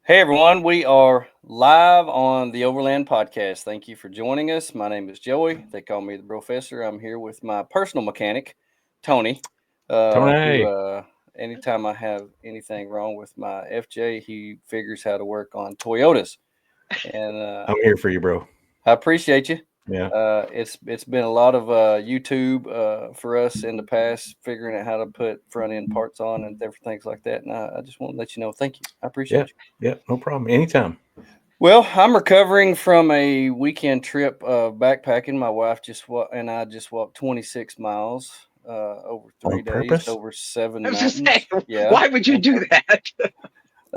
Hey everyone, we are live on the Overland podcast. Thank you for joining us. My name is Joey. They call me the professor. I'm here with my personal mechanic, Tony. Who Tony, anytime I have anything wrong with my FJ, he figures how to work on Toyotas. And I'm here for you, bro. I appreciate you. Yeah. It's been a lot of YouTube for us in the past, figuring out how to put front end parts on and different things like that. And I just want to let you know, thank you. I Yeah. appreciate you. Yeah. No problem. Anytime. Well, I'm recovering from a weekend trip of backpacking. My wife and I just walked 26 miles over On 3 days, purpose? over seven I was just saying, mountains. Yeah. why would you do that?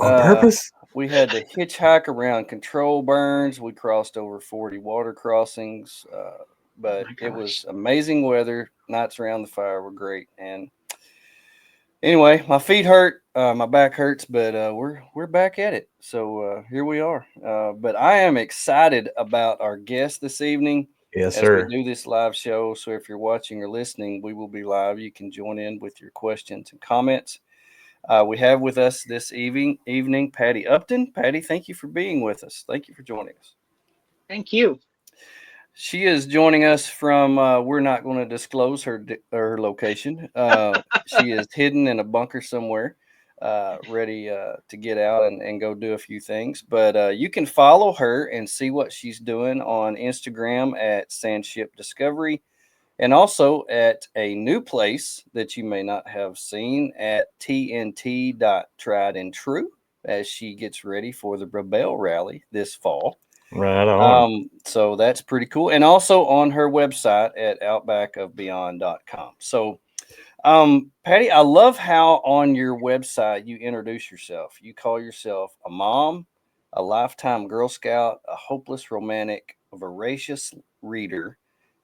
On Uh, purpose? we had to hitchhike around control burns. We crossed over 40 water crossings, Oh but my it gosh. was amazing weather. Nights around the fire were great. And anyway, my feet hurt, my back hurts, but we're back at it. So here we are. But I am excited about our guest this evening Yes, as we sir. do this live show. So if you're watching or listening, we will be live. You can join in with your questions and comments. We have with us this evening Patty Upton. Patty, thank you for being with us. Thank you for joining us. Thank you. She is joining us from. We're not going to disclose her location. She is hidden in a bunker somewhere, ready to get out and go do a few things. But you can follow her and see what she's doing on Instagram at Sandship Discovery, and also at a new place that you may not have seen at TNT. Tried and True as she gets ready for the Rebelle rally this fall. Right on. So that's pretty cool. And also on her website at outbackofbeyond.com. So, Patty, I love how on your website you introduce yourself. You call yourself a mom, a lifetime Girl Scout, a hopeless romantic, a voracious reader,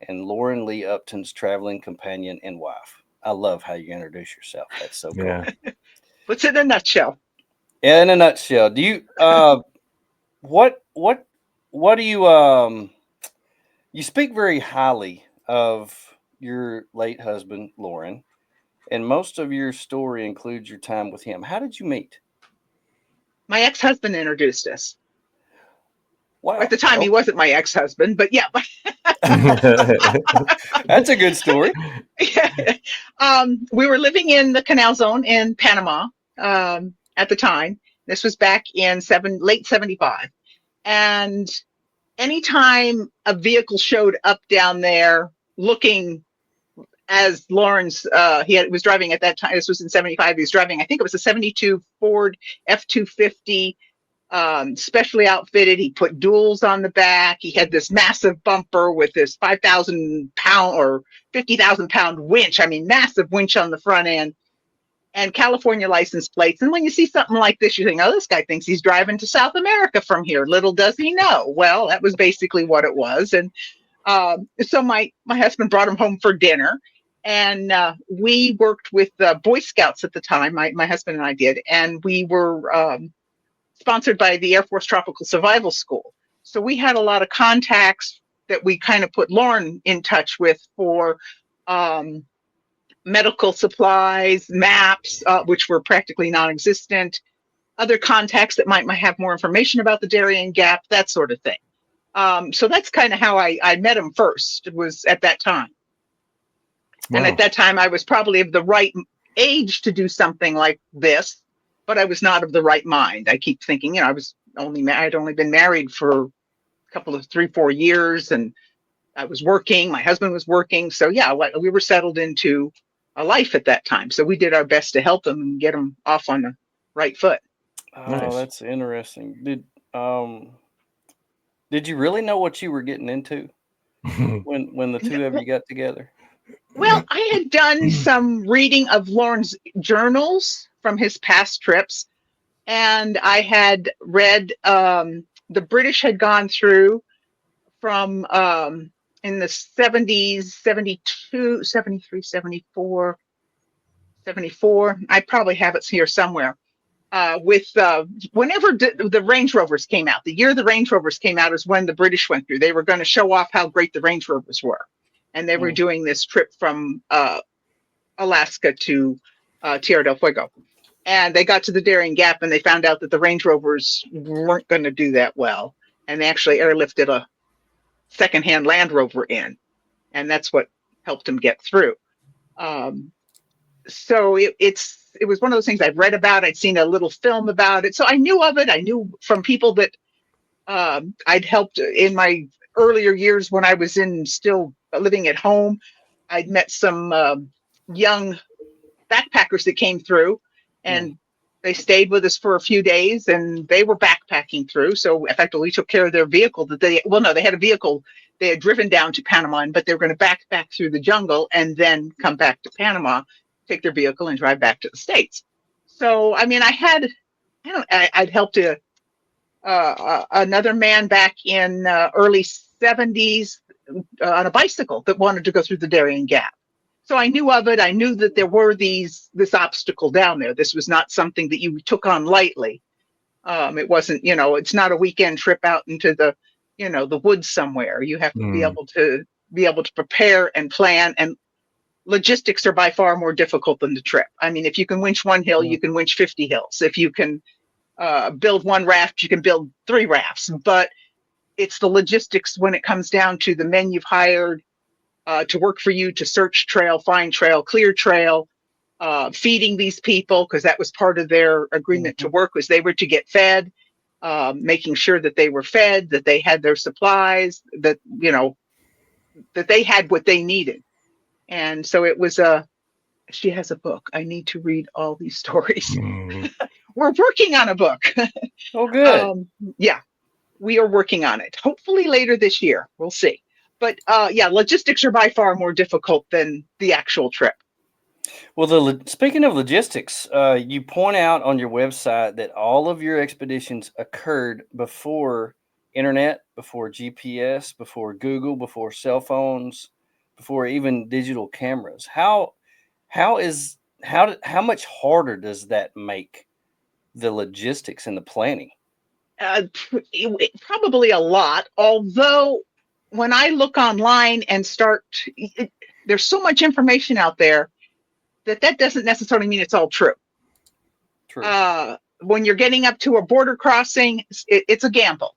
and Lauren Lee Upton's traveling companion and wife. I love how you introduce yourself. That's so cool. Yeah. What's in a nutshell? In a nutshell, do you what what what do you you speak very highly of your late husband, Lauren, and most of your story includes your time with him. How did you meet? My ex-husband introduced us. At Wow. the time, he Oh, wasn't my ex-husband, but yeah, that's a good story. we were living in the Canal Zone in Panama at the time. This was back in late '75, and anytime a vehicle showed up down there looking as Lawrence, was driving at that time. This was in '75. He was driving, I think it was a '72 Ford F-250, specially outfitted. He put duals on the back. He had this massive bumper with this 5,000 pound or 50,000 pound winch. I mean, massive winch on the front end and California license plates. And when you see something like this, you think, oh, this guy thinks he's driving to South America from here. Little does he know. Well, that was basically what it was. And so my husband brought him home for dinner, and we worked with Boy Scouts at the time. My husband and I did, and we were sponsored by the Air Force Tropical Survival School. So we had a lot of contacts that we kind of put Lauren in touch with for um, medical supplies, maps, which were practically non-existent, other contacts that might have more information about the Darien Gap, that sort of thing. So that's kind of how I met him first. It was at that time. And at Wow. that time, I was probably of the right age to do something like this, but I was not of the right mind. I keep thinking, I'd only been married for a couple of 3, 4 years, and I was working. My husband was working. So yeah, we were settled into a life at that time. So we did our best to help him and get him off on the right foot. Oh, Nice. that's interesting. Did you really know what you were getting into when the two of you got together? Well, I had done some reading of Lawrence journals from his past trips, and I had read the British had gone through from in the '70s, '72, '73, '74, '74. I probably have it here somewhere. With whenever the Range Rovers came out, the year the Range Rovers came out is when the British went through. They were going to show off how great the Range Rovers were, and they were doing this trip from Alaska to Tierra del Fuego. And they got to the Darien Gap and they found out that the Range Rovers weren't going to do that well. And they actually airlifted a secondhand Land Rover in. And that's what helped them get through. So it was one of those things I've read about. I'd seen a little film about it. So I knew of it. I knew from people that I'd helped in my earlier years when I was still living at home. I'd met some young backpackers that came through, and they stayed with us for a few days, and they were backpacking through. So effectively, we took care of their vehicle. They had a vehicle they had driven down to Panama, but they were going to backpack through the jungle and then come back to Panama, take their vehicle, and drive back to the States. So I mean, I'd helped another man back in early 70s on a bicycle that wanted to go through the Darien Gap. So I knew of it. I knew that there were this obstacle down there. This was not something that you took on lightly. It wasn't, it's not a weekend trip out into the woods somewhere. You have to be able to prepare and plan, and logistics are by far more difficult than the trip. I mean, if you can winch one hill, you can winch 50 hills. If you can build one raft, you can build 3 rafts. But it's the logistics when it comes down to the men you've hired to work for you, to search trail, find trail, clear trail, feeding these people, because that was part of their agreement to work, was they were to get fed, making sure that they were fed, that they had their supplies, that, that they had what they needed. And so it was she has a book. I need to read all these stories. We're working on a book. Oh, good. Yeah, we are working on it. Hopefully later this year. We'll see. But logistics are by far more difficult than the actual trip. Well, speaking of logistics, you point out on your website that all of your expeditions occurred before internet, before GPS, before Google, before cell phones, before even digital cameras. How much harder does that make the logistics and the planning? Probably a lot. Although when I look online and there's so much information out there that doesn't necessarily mean it's all true. True. When you're getting up to a border crossing, it's a gamble.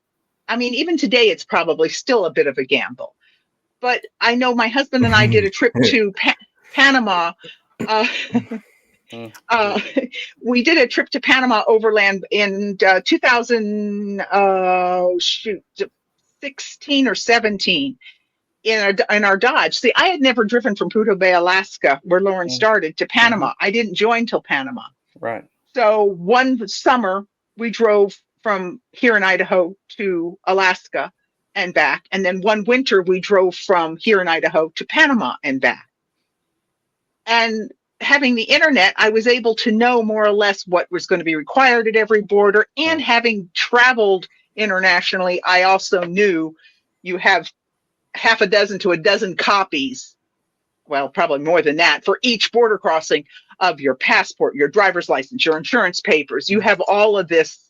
I mean, even today, it's probably still a bit of a gamble. But I know my husband and I did a trip to Panama. We did a trip to Panama overland in 2016 or 17 in our Dodge. See, I had never driven from Prudhoe Bay, Alaska, where Lauren started, to Panama. I didn't join till Panama. Right. So one summer we drove from here in Idaho to Alaska and back, and then one winter we drove from here in Idaho to Panama and back. And having the internet, I was able to know more or less what was going to be required at every border. And having traveled internationally, I also knew you have half a dozen to a dozen copies, well, probably more than that, for each border crossing of your passport, your driver's license, your insurance papers. You have all of this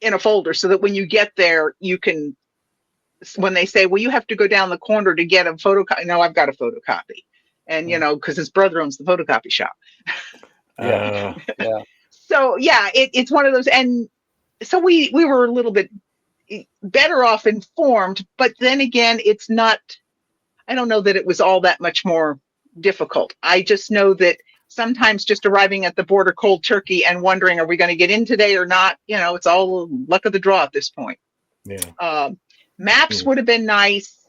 in a folder so that when you get there, you can, when they say, well, you have to go down the corner to get a photocopy. No, I've got a photocopy. And, because his brother owns the photocopy shop. Yeah. So, it's one of those. And so we were a little bit better off informed. But then again, it's not, I don't know that it was all that much more difficult. I just know that sometimes just arriving at the border cold turkey and wondering, are we going to get in today or not? It's all luck of the draw at this point. Yeah. Maps would have been nice.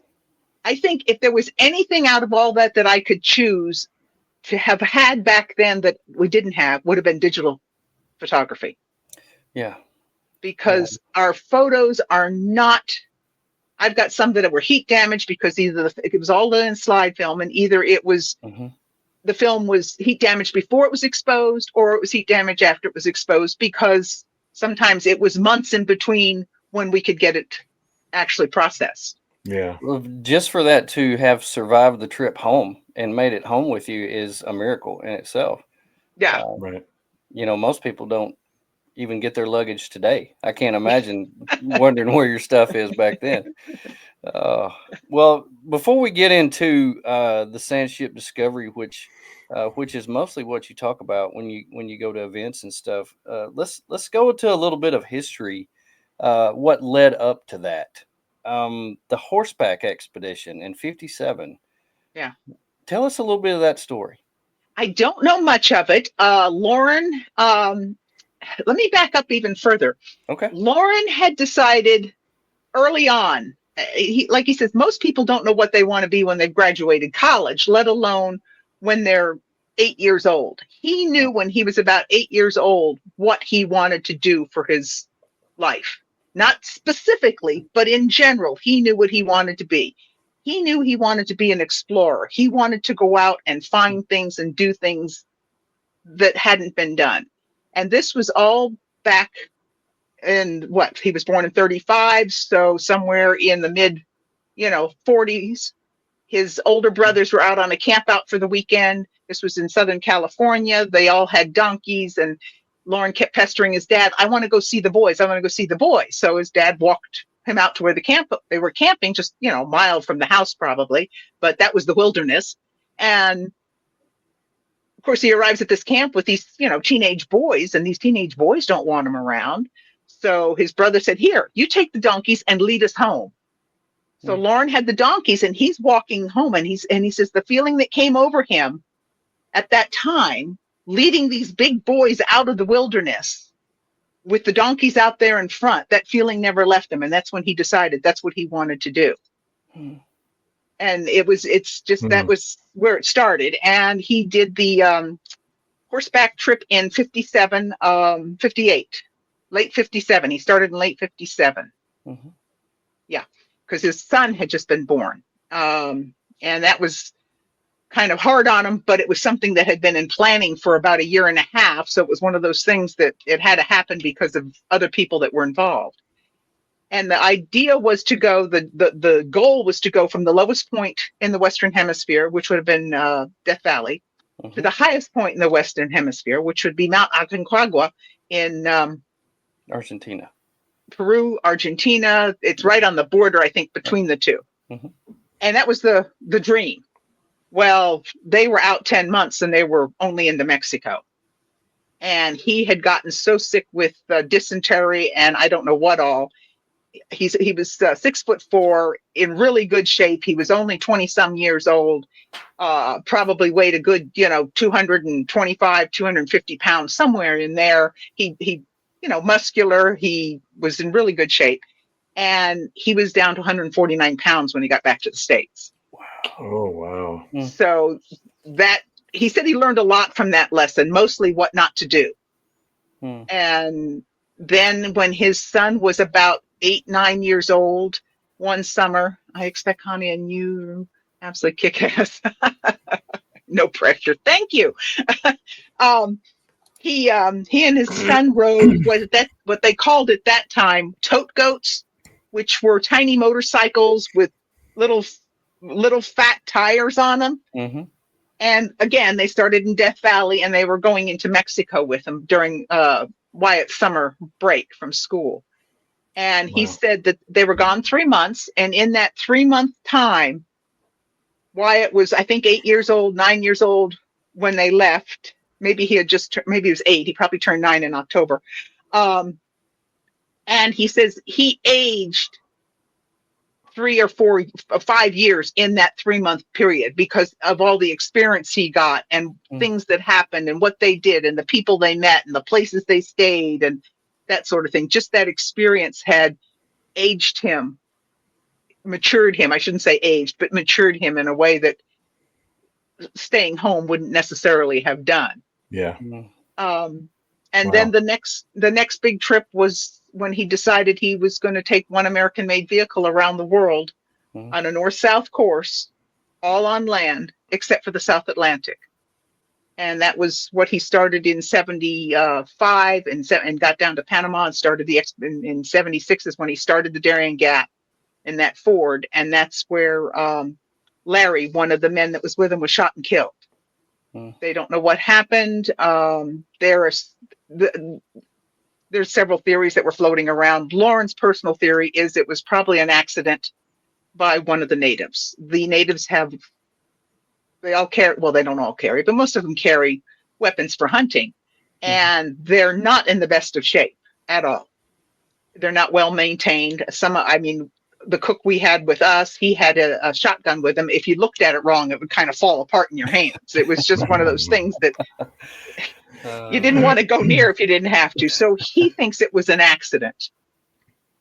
I think if there was anything out of all that I could choose to have had back then that we didn't have, would have been digital photography. Yeah. Because our photos are not, I've got some that were heat damaged because either it was all in slide film, and either it was, the film was heat damaged before it was exposed, or it was heat damage after it was exposed, because sometimes it was months in between when we could get it actually processed. Yeah. Well, just for that to have survived the trip home and made it home with you is a miracle in itself. Yeah. Right. Most people don't even get their luggage today. I can't imagine wondering where your stuff is back then. Well, before we get into the Sandship discovery, which is mostly what you talk about when you go to events and stuff, let's go into a little bit of history. What led up to that? The horseback expedition in '57. Yeah. Tell us a little bit of that story. I don't know much of it. Lauren, let me back up even further. Okay. Lauren had decided early on, like he says, most people don't know what they want to be when they've graduated college, let alone when they're 8 years old. He knew when he was about 8 years old what he wanted to do for his life. Not specifically, but in general, he knew what he wanted to be. He knew he wanted to be an explorer. He wanted to go out and find things and do things that hadn't been done. And this was all back in what? He was born in 35, so somewhere in the mid, 40s. His older brothers were out on a camp out for the weekend. This was in Southern California. They all had donkeys, and Lauren kept pestering his dad, I want to go see the boys. I want to go see the boys. So his dad walked him out to where they were camping, just, a mile from the house probably, but that was the wilderness. And of course, he arrives at this camp with these, teenage boys, and these teenage boys don't want him around. So his brother said, here, you take the donkeys and lead us home. So Lauren had the donkeys, and he's walking home, and he says the feeling that came over him at that time, leading these big boys out of the wilderness with the donkeys out there in front, that feeling never left him. And that's when he decided that's what he wanted to do. And that was where it started. And he did the horseback trip in 58, late 57. He started in late 57. Yeah, because his son had just been born. And that was kind of hard on him, but it was something that had been in planning for about a year and a half. So it was one of those things that it had to happen because of other people that were involved. And the idea was to go, the goal was to go from the lowest point in the Western Hemisphere, which would have been Death Valley, to the highest point in the Western Hemisphere, which would be Mount Aconcagua in Argentina. Peru, Argentina. It's right on the border, I think, between the two. And that was the dream. Well, they were out 10 months and they were only into Mexico. And he had gotten so sick with dysentery and I don't know what all. He was 6'4", in really good shape. He was only 20 some years old, probably weighed a good, 225, 250 pounds, somewhere in there. He muscular. He was in really good shape. And he was down to 149 pounds when he got back to the States. Oh, wow. So he said he learned a lot from that lesson, mostly what not to do. And then when his son was about 8, 9 years old, one summer, I expect Connie and you absolutely kick ass. No pressure. Thank you. He and his son rode what they called at that time tote goats, which were tiny motorcycles with little fat tires on them. And again, they started in Death Valley and they were going into Mexico with him during Wyatt's summer break from school. And he said that they were gone 3 months. And in that 3-month time, Wyatt was, I think, 8 years old, 9 years old when they left. Maybe he was 8. He probably turned 9 in October. And he says he aged 3 or 4 or 5 years in that 3-month period because of all the experience he got and things that happened and what they did and the people they met and the places they stayed and that sort of thing. Just that experience had aged him, matured him. I shouldn't say aged, but matured him in a way that staying home wouldn't necessarily have done. Yeah. And then the next big trip was when he decided he was going to take one American-made vehicle around the world on a north-south course, all on land, except for the South Atlantic. And that was what he started in 75 and got down to Panama and started in 76 is when he started the Darien Gap in that Ford. And that's where Larry, one of the men that was with him, was shot and killed. They don't know what happened. There there's several theories that were floating around. Lauren's personal theory is it was probably an accident by one of the natives. The natives they all carry, well, they don't all carry, but most of them carry weapons for hunting, and they're not in the best of shape at all. They're not well maintained. The cook we had with us, he had a shotgun with him. If you looked at it wrong, it would kind of fall apart in your hands. It was just one of those things that you didn't want to go near if you didn't have to. So he thinks it was an accident,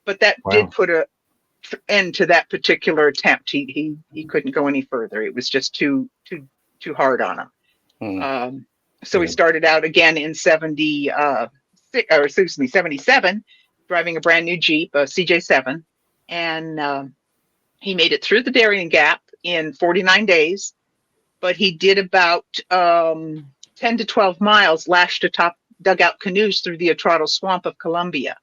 but that did put an end to that particular attempt. He couldn't go any further. It was just too hard on him. So he started out again in 77, driving a brand new Jeep, a CJ7. And he made it through the Darien Gap in 49 days, but he did about 10 to 12 miles lashed atop dugout canoes through the Atrado Swamp of Colombia.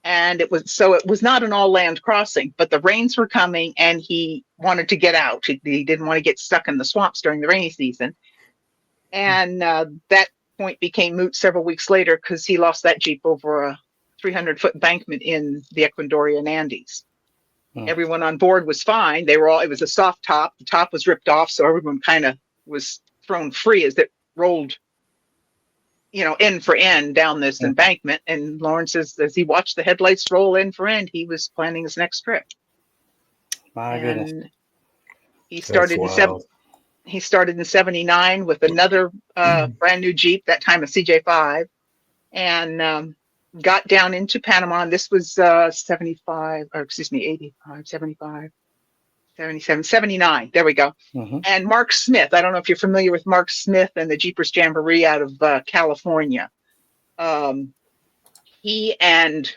And it was not an all land crossing, but the rains were coming and he wanted to get out. He didn't want to get stuck in the swamps during the rainy season. And that point became moot several weeks later because he lost that Jeep over a 300-foot embankment in the Ecuadorian Andes. Everyone on board was fine. It was a soft top. The top was ripped off, so everyone kind of was thrown free as it rolled, end for end down this embankment. And Lawrence says, as he watched the headlights roll end for end, he was planning his next trip. My goodness. He started in 79 with another brand new Jeep, that time a CJ5, and got down into Panama. And this was 75, or excuse me, 85, 75, 77, 79. There we go. And Mark Smith, I don't know if you're familiar with Mark Smith and the Jeepers Jamboree out of California. He and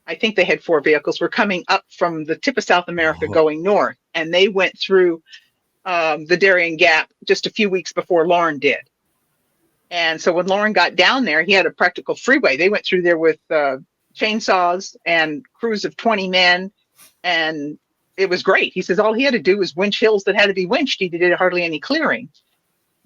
I think they had 4 vehicles, were coming up from the tip of South America going north. And they went through the Darien Gap just a few weeks before Lauren did. And so when Lauren got down there, he had a practical freeway. They went through there with chainsaws and crews of 20 men. And it was great. He says all he had to do was winch hills that had to be winched. He did hardly any clearing.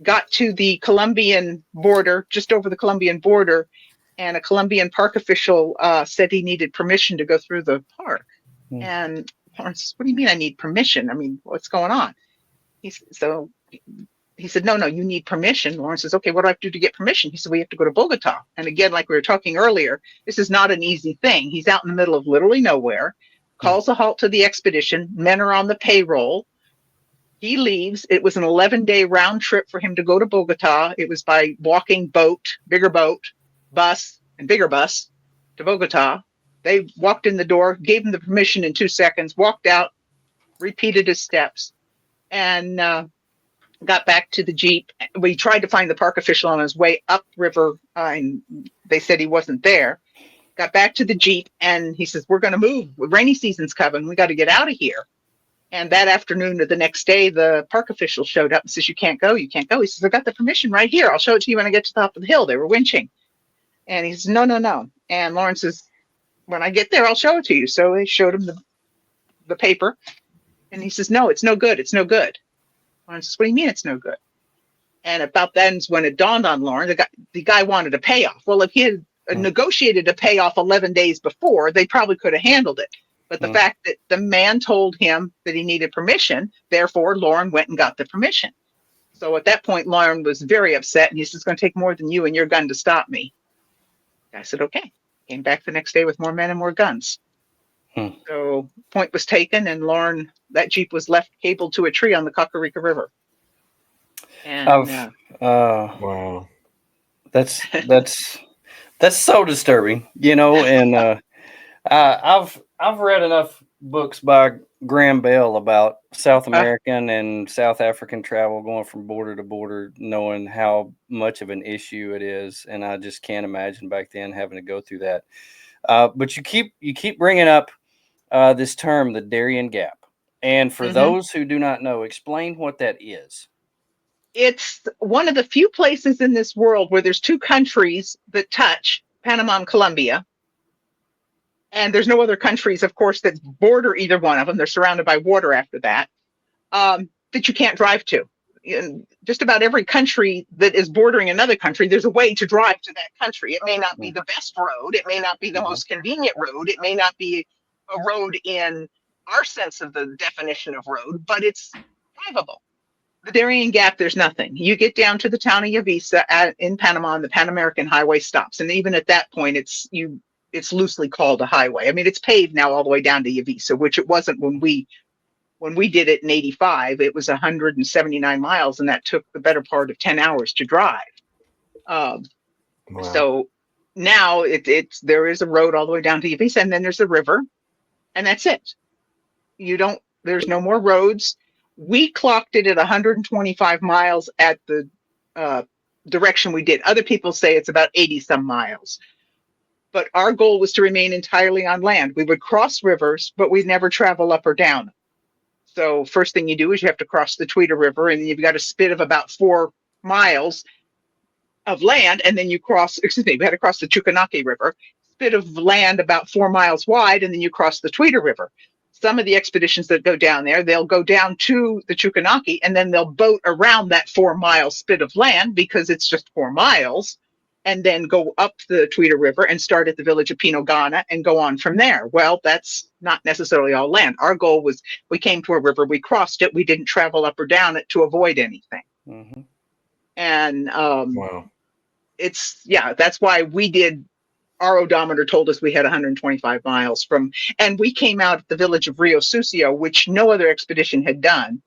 Got to the Colombian border, just over the Colombian border, and a Colombian park official said he needed permission to go through the park. And Lawrence says, what do you mean I need permission? I mean, what's going on? He said, no, you need permission. Lawrence says, okay, what do I have to do to get permission? He said, we have to go to Bogota. And again, like we were talking earlier, this is not an easy thing. He's out in the middle of literally nowhere, calls a halt to the expedition. Men are on the payroll. He leaves. It was an 11-day round trip for him to go to Bogota. It was by walking boat, bigger boat, bus, and bigger bus to Bogota. They walked in the door, gave him the permission in 2 seconds, walked out, repeated his steps, and got back to the Jeep. We tried to find the park official on his way upriver, and they said he wasn't there. Got back to the Jeep, and he says, we're going to move. Rainy season's coming. We got to get out of here. And that afternoon or the next day, the park official showed up and says, you can't go. He says, I got the permission right here. I'll show it to you when I get to the top of the hill. They were winching. And he says, no. And Lawrence says, when I get there, I'll show it to you. So they showed him the paper. And he says, no, it's no good. It's no good. Lawrence says, what do you mean it's no good? And about then's when it dawned on Lauren, the guy wanted a payoff. Well, if he had negotiated a payoff 11 days before, they probably could have handled it. But the fact that the man told him that he needed permission, therefore Lauren went and got the permission. So at that point, Lauren was very upset, and he says, it's going to take more than you and your gun to stop me. I said, okay. Came back the next day with more men and more guns. So point was taken, and Lauren, that Jeep was left cabled to a tree on the Cocorica River. And Wow. That's so disturbing, and I've read enough books by Graham Bell about South American and South African travel, going from border to border, knowing how much of an issue it is, and I just can't imagine back then having to go through that. But you keep bringing up this term, the Darien Gap, and for those who do not know, explain what that is. It's one of the few places in this world where there's 2 countries that touch, Panama and Colombia. And there's no other countries, of course, that border either one of them. They're surrounded by water after that, that you can't drive to. in just about every country that is bordering another country, there's a way to drive to that country. It may not be the best road. It may not be the most convenient road. It may not be a road in our sense of the definition of road, but it's drivable. The Darien Gap, there's nothing. You get down to the town of Yavisa in Panama, and the Pan American Highway stops. And even at that point, it's loosely called a highway. I mean, it's paved now all the way down to Yavisa, which it wasn't when we did it in '85. It was 179 miles, and that took the better part of 10 hours to drive. Wow. So now there is a road all the way down to Yavisa, and then there's a river, and that's it. There's no more roads. We clocked it at 125 miles at the direction we did. Other people say it's about 80 some miles. But our goal was to remain entirely on land. We would cross rivers, but we'd never travel up or down. So first thing you do is you have to cross the Tweeder River, and you've got a spit of about 4 miles of land, and then we had to cross the Chucanaque River, spit of land about 4 miles wide, and then you cross the Tweeder River. Some of the expeditions that go down there, they'll go down to the Chucanaque, and then they'll boat around that 4 mile spit of land because it's just 4 miles, and then go up the Tweeder River and start at the village of Pinogana and go on from there. Well, that's not necessarily all land. Our goal was, we came to a river, we crossed it, we didn't travel up or down it to avoid anything. Mm-hmm. And that's why we did. Our odometer told us we had 125 miles and we came out at the village of Rio Sucio, which no other expedition had done.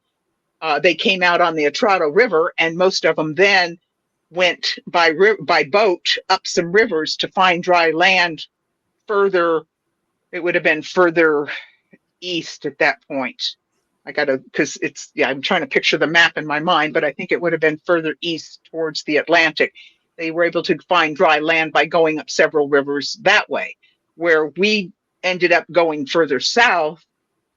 They came out on the Atrado River, and most of them then went by boat up some rivers to find dry land further. It would have been further east at that point. I'm trying to picture the map in my mind, but I think it would have been further east towards the Atlantic. They were able to find dry land by going up several rivers that way, where we ended up going further south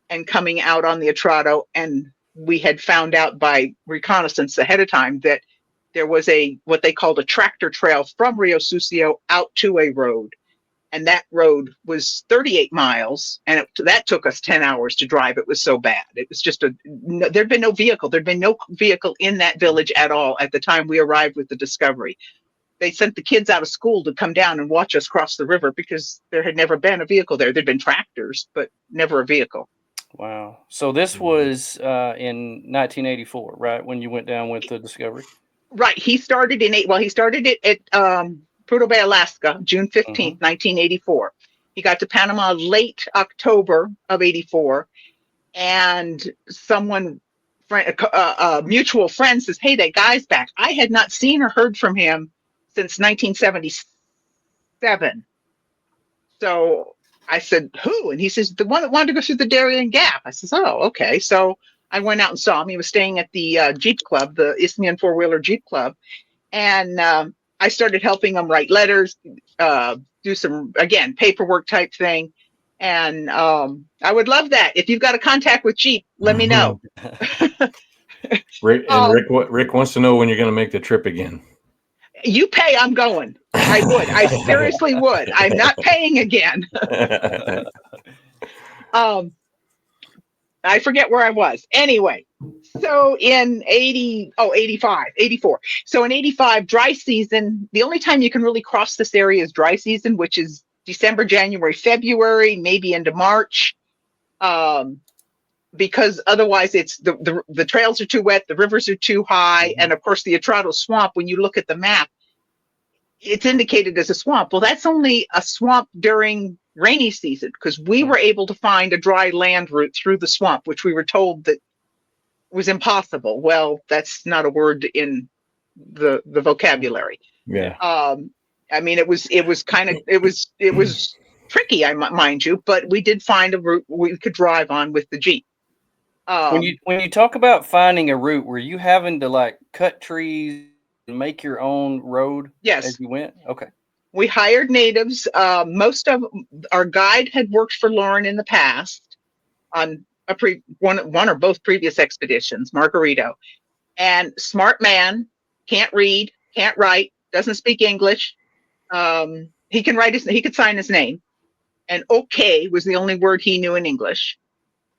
and coming out on the Atrado. And we had found out by reconnaissance ahead of time that there was what they called a tractor trail from Rio Sucio out to a road. And that road was 38 miles, and that took us 10 hours to drive. It was so bad. It was just there'd been no vehicle. There'd been no vehicle in that village at all at the time we arrived with the Discovery. They sent the kids out of school to come down and watch us cross the river because there had never been a vehicle there. There'd been tractors, but never a vehicle. Wow. So this was in 1984, right? When you went down with the Discovery? Right. He started it at Prudhoe Bay, Alaska, June 15th, 1984. He got to Panama late October of 84. And a mutual friend says, "Hey, that guy's back." I had not seen or heard from him since 1977. So I said, "Who?" And he says, "The one that wanted to go through the Darien Gap." I says, "Oh, okay." So I went out and saw him. He was staying at the Jeep Club, the Isthmian Four-Wheeler Jeep Club. And I started helping him write letters, do some, again, paperwork type thing. And I would love that. If you've got a contact with Jeep, let me know. Rick wants to know when you're going to make the trip again. You pay, I'm going. I would. I seriously would. I'm not paying again. I forget where I was. Anyway, so in 84. So in 85, dry season, the only time you can really cross this area is dry season, which is December, January, February, maybe into March. Because otherwise it's the trails are too wet, the rivers are too high, and of course the Atrado Swamp, when you look at the map, it's indicated as a swamp. Well, that's only a swamp during rainy season, because we were able to find a dry land route through the swamp, which we were told that was impossible. Well, that's not a word in the vocabulary. Yeah. I mean, it was tricky, mind you, but we did find a route we could drive on with the Jeep. When you talk about finding a route, were you having to like cut trees and make your own road? Yes. As you went? Okay. We hired natives. Most of our guide had worked for Lauren in the past on one or both previous expeditions, Margarito. And smart man, can't read, can't write, doesn't speak English. He could sign his name. And okay was the only word he knew in English.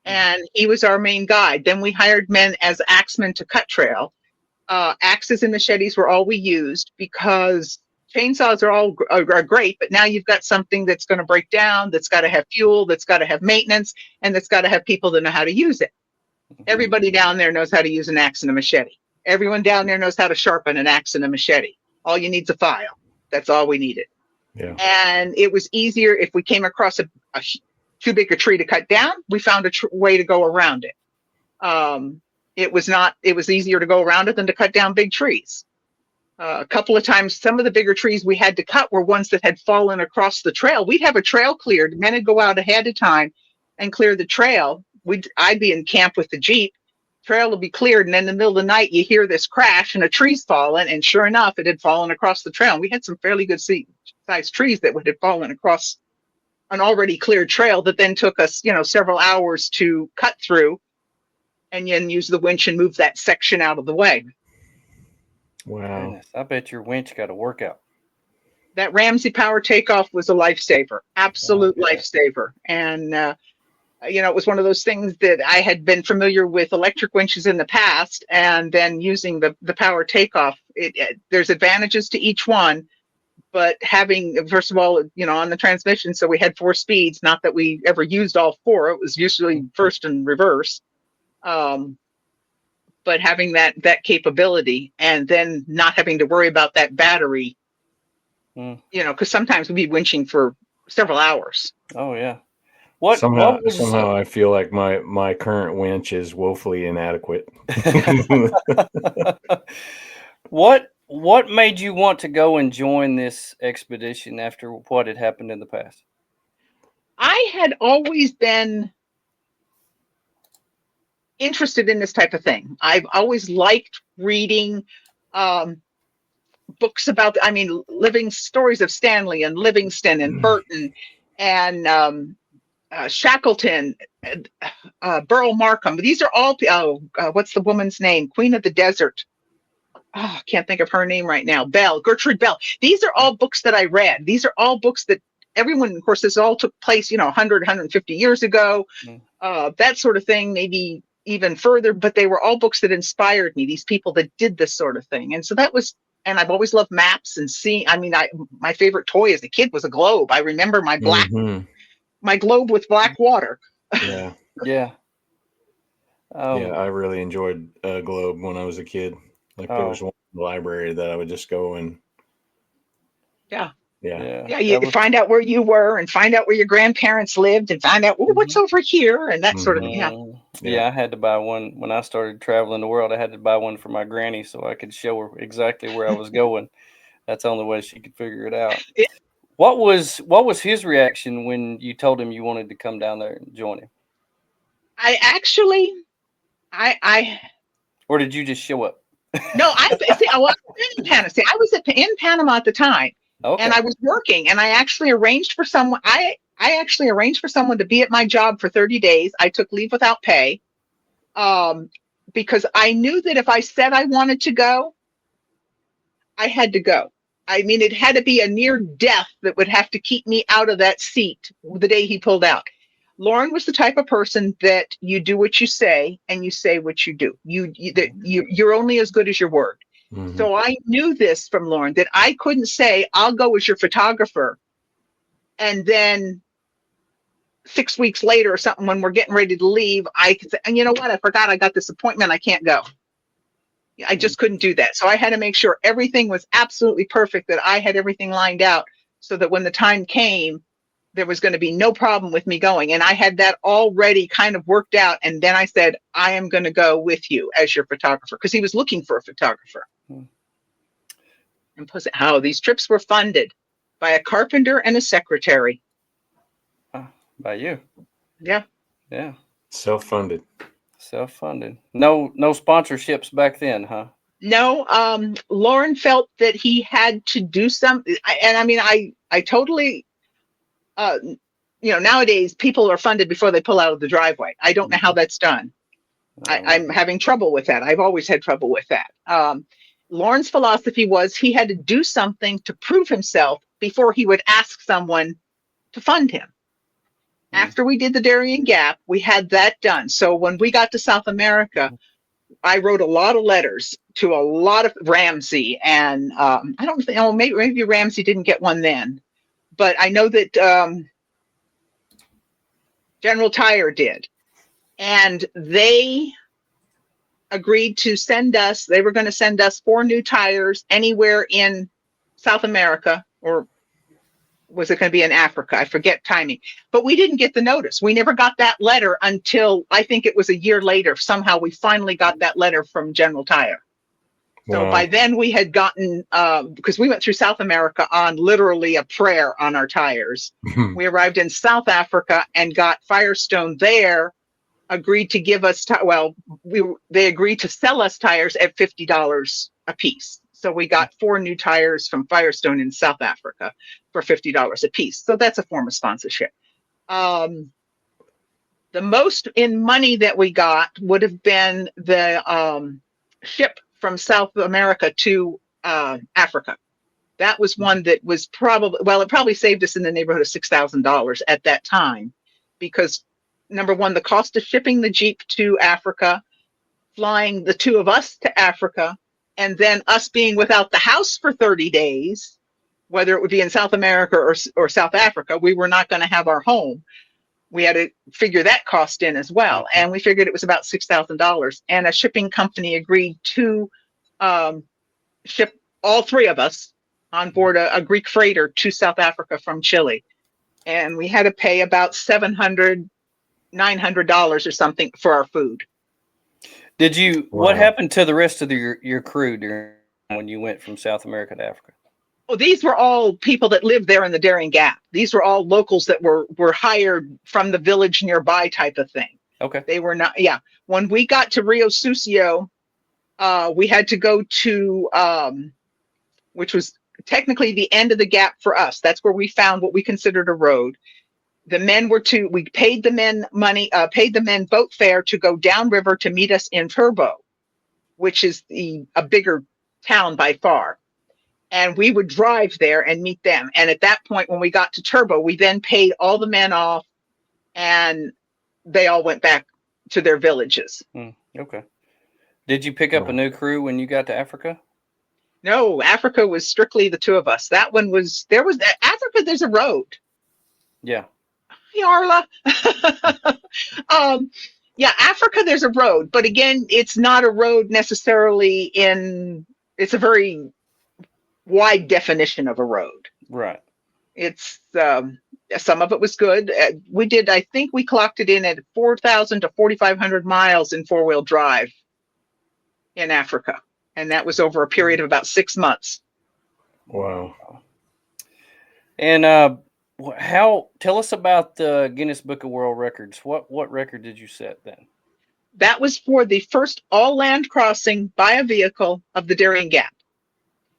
And he was our main guide. Then we hired men as axemen to cut trail. Axes and machetes were all we used because chainsaws are great, but now you've got something that's going to break down, that's got to have fuel, that's got to have maintenance, and that's got to have people that know how to use it. Everybody down there knows how to use an axe and a machete. Everyone down there knows how to sharpen an axe and a machete. All you need is a file. That's all we needed. Yeah. And it was easier if we came across a too big a tree to cut down. We found a way to go around it. It was easier to go around it than to cut down big trees. A couple of times, some of the bigger trees we had to cut were ones that had fallen across the trail. We'd have a trail cleared. Men would go out ahead of time and clear the trail. I'd be in camp with the Jeep. Trail will be cleared, and then in the middle of the night, you hear this crash, and a tree's fallen. And sure enough, it had fallen across the trail. And we had some fairly good sized trees that had fallen across an already cleared trail that then took us, several hours to cut through, and then use the winch and move that section out of the way. Wow. Goodness, I bet your winch got a workout. That Ramsey power takeoff was a lifesaver, absolute lifesaver. And, it was one of those things that I had been familiar with electric winches in the past, and then using the power takeoff. There's advantages to each one, but having, first of all, on the transmission, so we had 4 speeds, not that we ever used all 4. It was usually first and reverse. But having that capability, and then not having to worry about that battery, because sometimes we'd be winching for several hours. Oh yeah. Somehow I feel like my current winch is woefully inadequate. What made you want to go and join this expedition after what had happened in the past? I had always been interested in this type of thing. I've always liked reading books about, living stories of Stanley and Livingston and Burton and Shackleton, Burl Markham. These are all, what's the woman's name? Queen of the Desert. I can't think of her name right now. Gertrude Bell. These are all books that I read. These are all books that everyone, of course, this all took place, 100, 150 years ago, that sort of thing, maybe even further, but they were all books that inspired me, these people that did this sort of thing. And so that was, and I've always loved maps and seeing, my favorite toy as a kid was a globe. I remember my my globe with black water. Yeah. Yeah. Yeah, I really enjoyed a globe when I was a kid. Like there was one in the library that I would just go and you find out where you were and find out where your grandparents lived and find out what's over here and that sort of Yeah, I had to buy one when I started traveling the world. I had to buy one for my granny so I could show her exactly where I was going. That's the only way she could figure it out. Yeah. What was his reaction when you told him you wanted to come down there and join him? I Or did you just show up? No, I was in Panama. I was in Panama at the time, and I was working, and I actually arranged for someone. I actually arranged for someone to be at my job for 30 days. I took leave without pay, because I knew that if I said I wanted to go, I had to go. It had to be a near death that would have to keep me out of that seat the day he pulled out. Lauren was the type of person that you do what you say and you say what you do. You're only as good as your word. So I knew this from Lauren, that I couldn't say, I'll go as your photographer, and then 6 weeks later or something, when we're getting ready to leave, I could say, and you know what, I forgot I got this appointment, I can't go. I just couldn't do that. So I had to make sure everything was absolutely perfect, that I had everything lined out so that when the time came, there was going to be no problem with me going. And I had that already kind of worked out. And then I said, I am going to go with you as your photographer, because he was looking for a photographer. And how these trips were funded by a carpenter and a secretary. By you? Yeah. Yeah. Self-funded. No sponsorships back then, huh? No. Lauren felt that he had to do something. And I totally, nowadays people are funded before they pull out of the driveway. I don't know how that's done. I'm having trouble with that. I've always had trouble with that. Lauren's philosophy was he had to do something to prove himself before he would ask someone to fund him. After we did the Darien Gap, we had that done. So when we got to South America, I wrote a lot of letters to a lot of Ramsey, and I don't think, oh, maybe Ramsey didn't get one then, but I know that General Tire did, and they agreed to send us. They were going to send us 4 new tires anywhere in South America, or was it going to be in Africa? I forget timing, but we didn't get the notice. We never got that letter until I think it was a year later. Somehow we finally got that letter from General Tire. So Wow. by then we had gotten, because we went through South America on literally a prayer on our tires. We arrived in South Africa and got Firestone there, agreed to give us, they agreed to sell us tires at $50 a piece. So we got 4 new tires from Firestone in South Africa for $50 a piece. So that's a form of sponsorship. The most in money that we got would have been the ship from South America to Africa. That was one that was probably, it probably saved us in the neighborhood of $6,000 at that time, because number one, the cost of shipping the Jeep to Africa, flying the 2 of us to Africa, and then us being without the house for 30 days, whether it would be in South America or South Africa, we were not going to have our home. We had to figure that cost in as well. And we figured it was about $6,000. And a shipping company agreed to ship all 3 of us on board a Greek freighter to South Africa from Chile. And we had to pay about $700, $900 or something for our food. Did you? Wow. What happened to the rest of your crew during when you went from South America to Africa? Well, these were all people that lived there in the Darien Gap. These were all locals that were hired from the village nearby, type of thing. Okay. They were not. Yeah. When we got to Rio Sucio, we had to go to, which was technically the end of the gap for us. That's where we found what we considered a road. The men we paid the men money, paid the men boat fare to go downriver to meet us in Turbo, which is a bigger town by far. And we would drive there and meet them. And at that point, when we got to Turbo, we then paid all the men off, and they all went back to their villages. Okay. Did you pick up a new crew when you got to Africa? No, Africa was strictly the 2 of us. That one was, Africa, there's a road. Yeah. Yarla. Yeah, Africa, there's a road. But again, it's not a road necessarily it's a very wide definition of a road. Right. It's, some of it was good. I think we clocked it in at 4,000 to 4,500 miles in 4-wheel drive in Africa. And that was over a period of about 6 months. Wow. And tell us about the Guinness Book of World Records. What record did you set then? That was for the first all land crossing by a vehicle of the Darien Gap.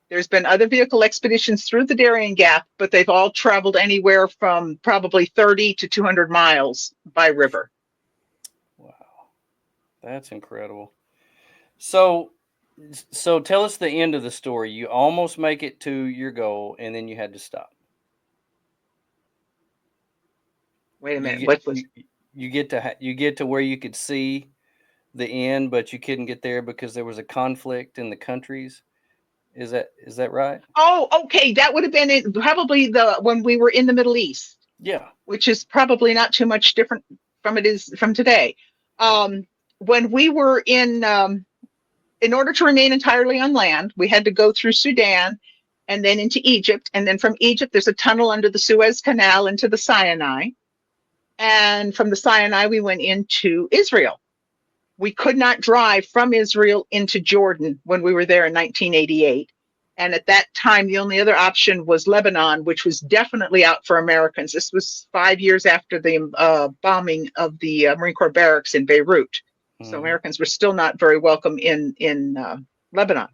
There's been other vehicle expeditions through the Darien Gap, but they've all traveled anywhere from probably 30 to 200 miles by river. Wow. That's incredible. So tell us the end of the story. You almost make it to your goal, and then you had to stop. Wait a minute. You get to where you could see the end, but you couldn't get there because there was a conflict in the countries. Is that right? Oh, okay. That would have been probably when we were in the Middle East. Yeah. Which is probably not too much different from today. When we were in order to remain entirely on land, we had to go through Sudan and then into Egypt. And then from Egypt, there's a tunnel under the Suez Canal into the Sinai. And from the Sinai, we went into Israel. We could not drive from Israel into Jordan when we were there in 1988. And at that time, the only other option was Lebanon, which was definitely out for Americans. This was 5 years after the bombing of the Marine Corps barracks in Beirut. So Americans were still not very welcome in Lebanon.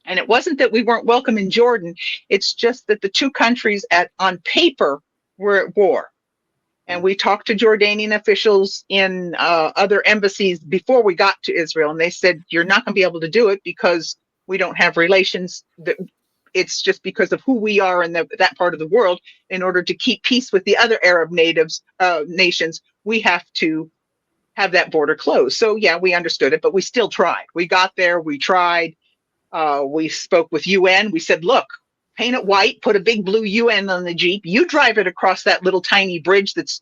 And it wasn't that we weren't welcome in Jordan. It's just that the 2 countries on paper were at war. And we talked to Jordanian officials in other embassies before we got to Israel. And they said, you're not going to be able to do it because we don't have relations. It's just because of who we are in that part of the world. In order to keep peace with the other Arab nations, we have to have that border closed. So yeah, we understood it, but we still tried. We got there, we tried. We spoke with UN. We said, look, paint it white, put a big blue UN on the Jeep. You drive it across that little tiny bridge that's,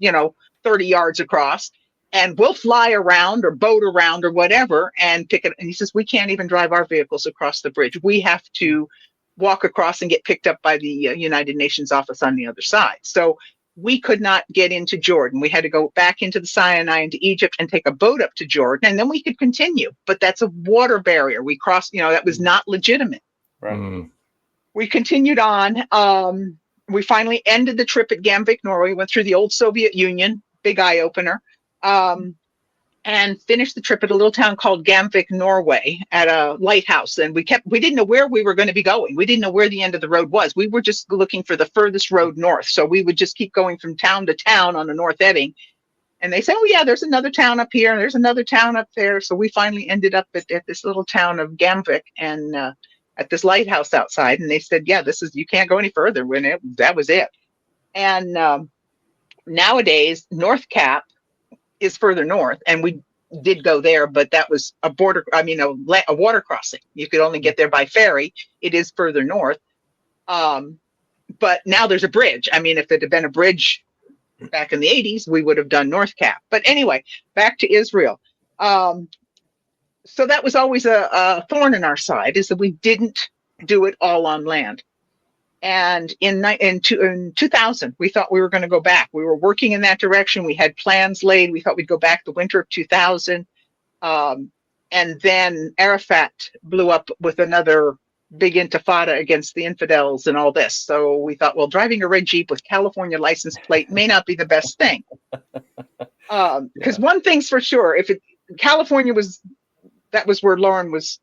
30 yards across, and we'll fly around or boat around or whatever and pick it. And he says, we can't even drive our vehicles across the bridge. We have to walk across and get picked up by the United Nations office on the other side. So we could not get into Jordan. We had to go back into the Sinai into Egypt and take a boat up to Jordan, and then we could continue. But that's a water barrier. We crossed, that was not legitimate. Right. Mm. We continued on. We finally ended the trip at Gamvik, Norway. We went through the old Soviet Union, big eye opener, and finished the trip at a little town called Gamvik, Norway, at a lighthouse. And we didn't know where we were going to be going. We didn't know where the end of the road was. We were just looking for the furthest road north. So we would just keep going from town to town on the North Ebbing. And they said, oh yeah, there's another town up here, and there's another town up there. So we finally ended up at this little town of Gamvik, and at this lighthouse outside. And they said, yeah, you can't go any further. That was it. And nowadays, North Cap is further north, and we did go there, but that was a water crossing. You could only get there by ferry. It is further north. But now there's a bridge. I mean, if it had been a bridge back in the 80s, we would have done North Cap. But anyway, back to Israel. So that was always a thorn in our side, is that we didn't do it all on land. And in 2000, we thought we were going to go back. We were working in that direction. We had plans laid. We thought we'd go back the winter of 2000. And then Arafat blew up with another big intifada against the infidels and all this. So we thought, well, driving a red Jeep with California license plate may not be the best thing. Because one thing's for sure, California that was where Lauren was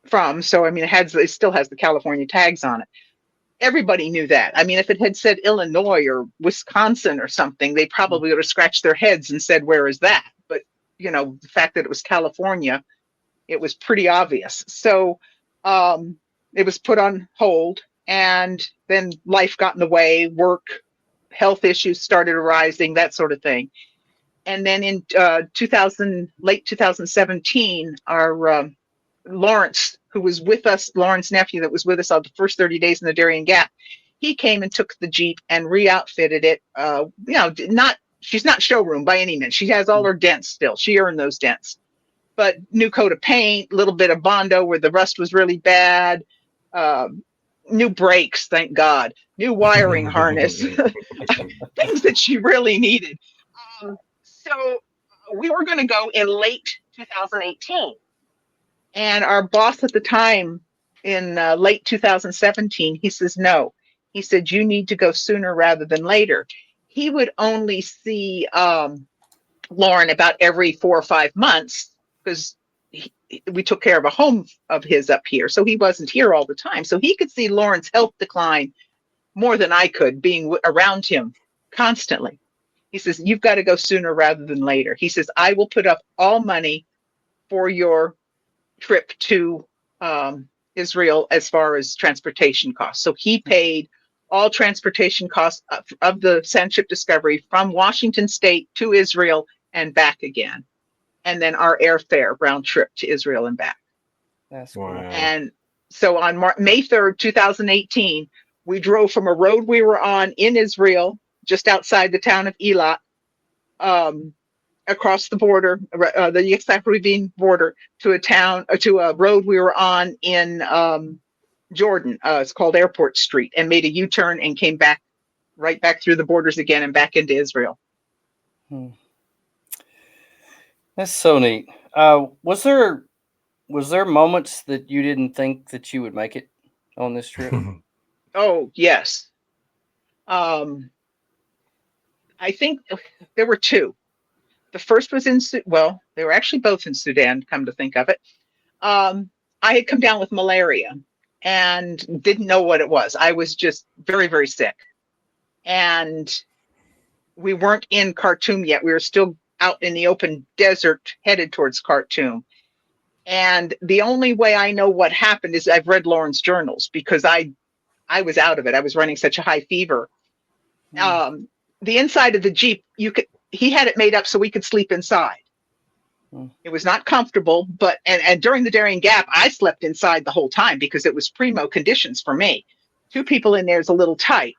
from. So, I mean, it still has the California tags on it. Everybody knew that. I mean, if it had said Illinois or Wisconsin or something, they probably would have scratched their heads and said, where is that? But, the fact that it was California, it was pretty obvious. So it was put on hold, and then life got in the way, work, health issues started arising, that sort of thing. And then in late 2017, our Lawrence, who was with us, Lauren's nephew that was with us on the first 30 days in the Darien Gap, he came and took the Jeep and re-outfitted it. She's not showroom by any means. She has all her dents still. She earned those dents. But new coat of paint, little bit of Bondo where the rust was really bad, new brakes, thank God, new wiring harness, things that she really needed. So we were going to go in late 2018. And our boss at the time, in late 2017, he says, no. He said, you need to go sooner rather than later. He would only see Lauren about every 4 or 5 months, because we took care of a home of his up here. So he wasn't here all the time. So he could see Lauren's health decline more than I could, being around him constantly. He says, you've got to go sooner rather than later. He says, I will put up all money for your trip to Israel as far as transportation costs. So he paid all transportation costs of the Sandship Discovery from Washington State to Israel and back again. And then our airfare round trip to Israel and back. That's cool. Wow. And so on May 3rd, 2018, we drove from a road we were on in Israel, just outside the town of Eilat, across the border, the Yitzhak-Rivin border, to a road we were on in Jordan. It's called Airport Street, and made a U-turn and came back, right back through the borders again and back into Israel. That's so neat. Was there moments that you didn't think that you would make it on this trip? Oh, yes. I think there were two. The first was they were actually both in Sudan, come to think of it. I had come down with malaria and didn't know what it was. I was just very, very sick. And we weren't in Khartoum yet. We were still out in the open desert headed towards Khartoum. And the only way I know what happened is I've read Lauren's journals, because I was out of it. I was running such a high fever. The inside of the Jeep, he had it made up so we could sleep inside. It was not comfortable, but and during the Darien Gap, I slept inside the whole time because it was primo conditions for me. 2 people in there is a little tight.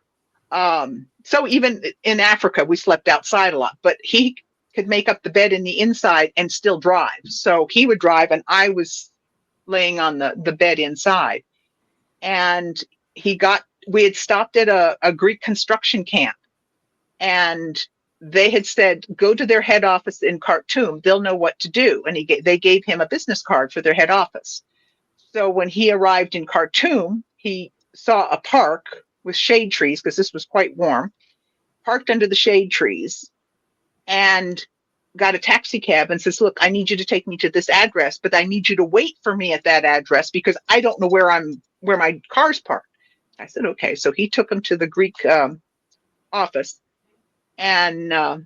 So even in Africa, we slept outside a lot, but he could make up the bed in the inside and still drive. So he would drive and I was laying on the bed inside. And we had stopped at a Greek construction camp, and they had said, go to their head office in Khartoum. They'll know what to do. And they gave him a business card for their head office. So when he arrived in Khartoum, he saw a park with shade trees, because this was quite warm, parked under the shade trees, and got a taxi cab and says, look, I need you to take me to this address, but I need you to wait for me at that address because I don't know where my car's parked. I said, okay. So he took him to the Greek office, and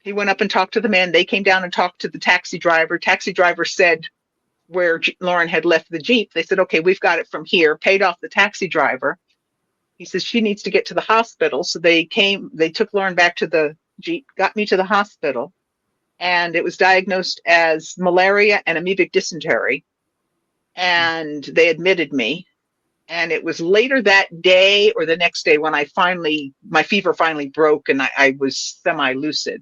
he went up and talked to the man. They came down and talked to the taxi driver. Taxi driver said where Lauren had left the Jeep. They said, okay, we've got it from here, paid off the taxi driver. He says, she needs to get to the hospital. So they took Lauren back to the Jeep, got me to the hospital, and it was diagnosed as malaria and amoebic dysentery. And they admitted me. And it was later that day or the next day when my fever finally broke and I was semi-lucid.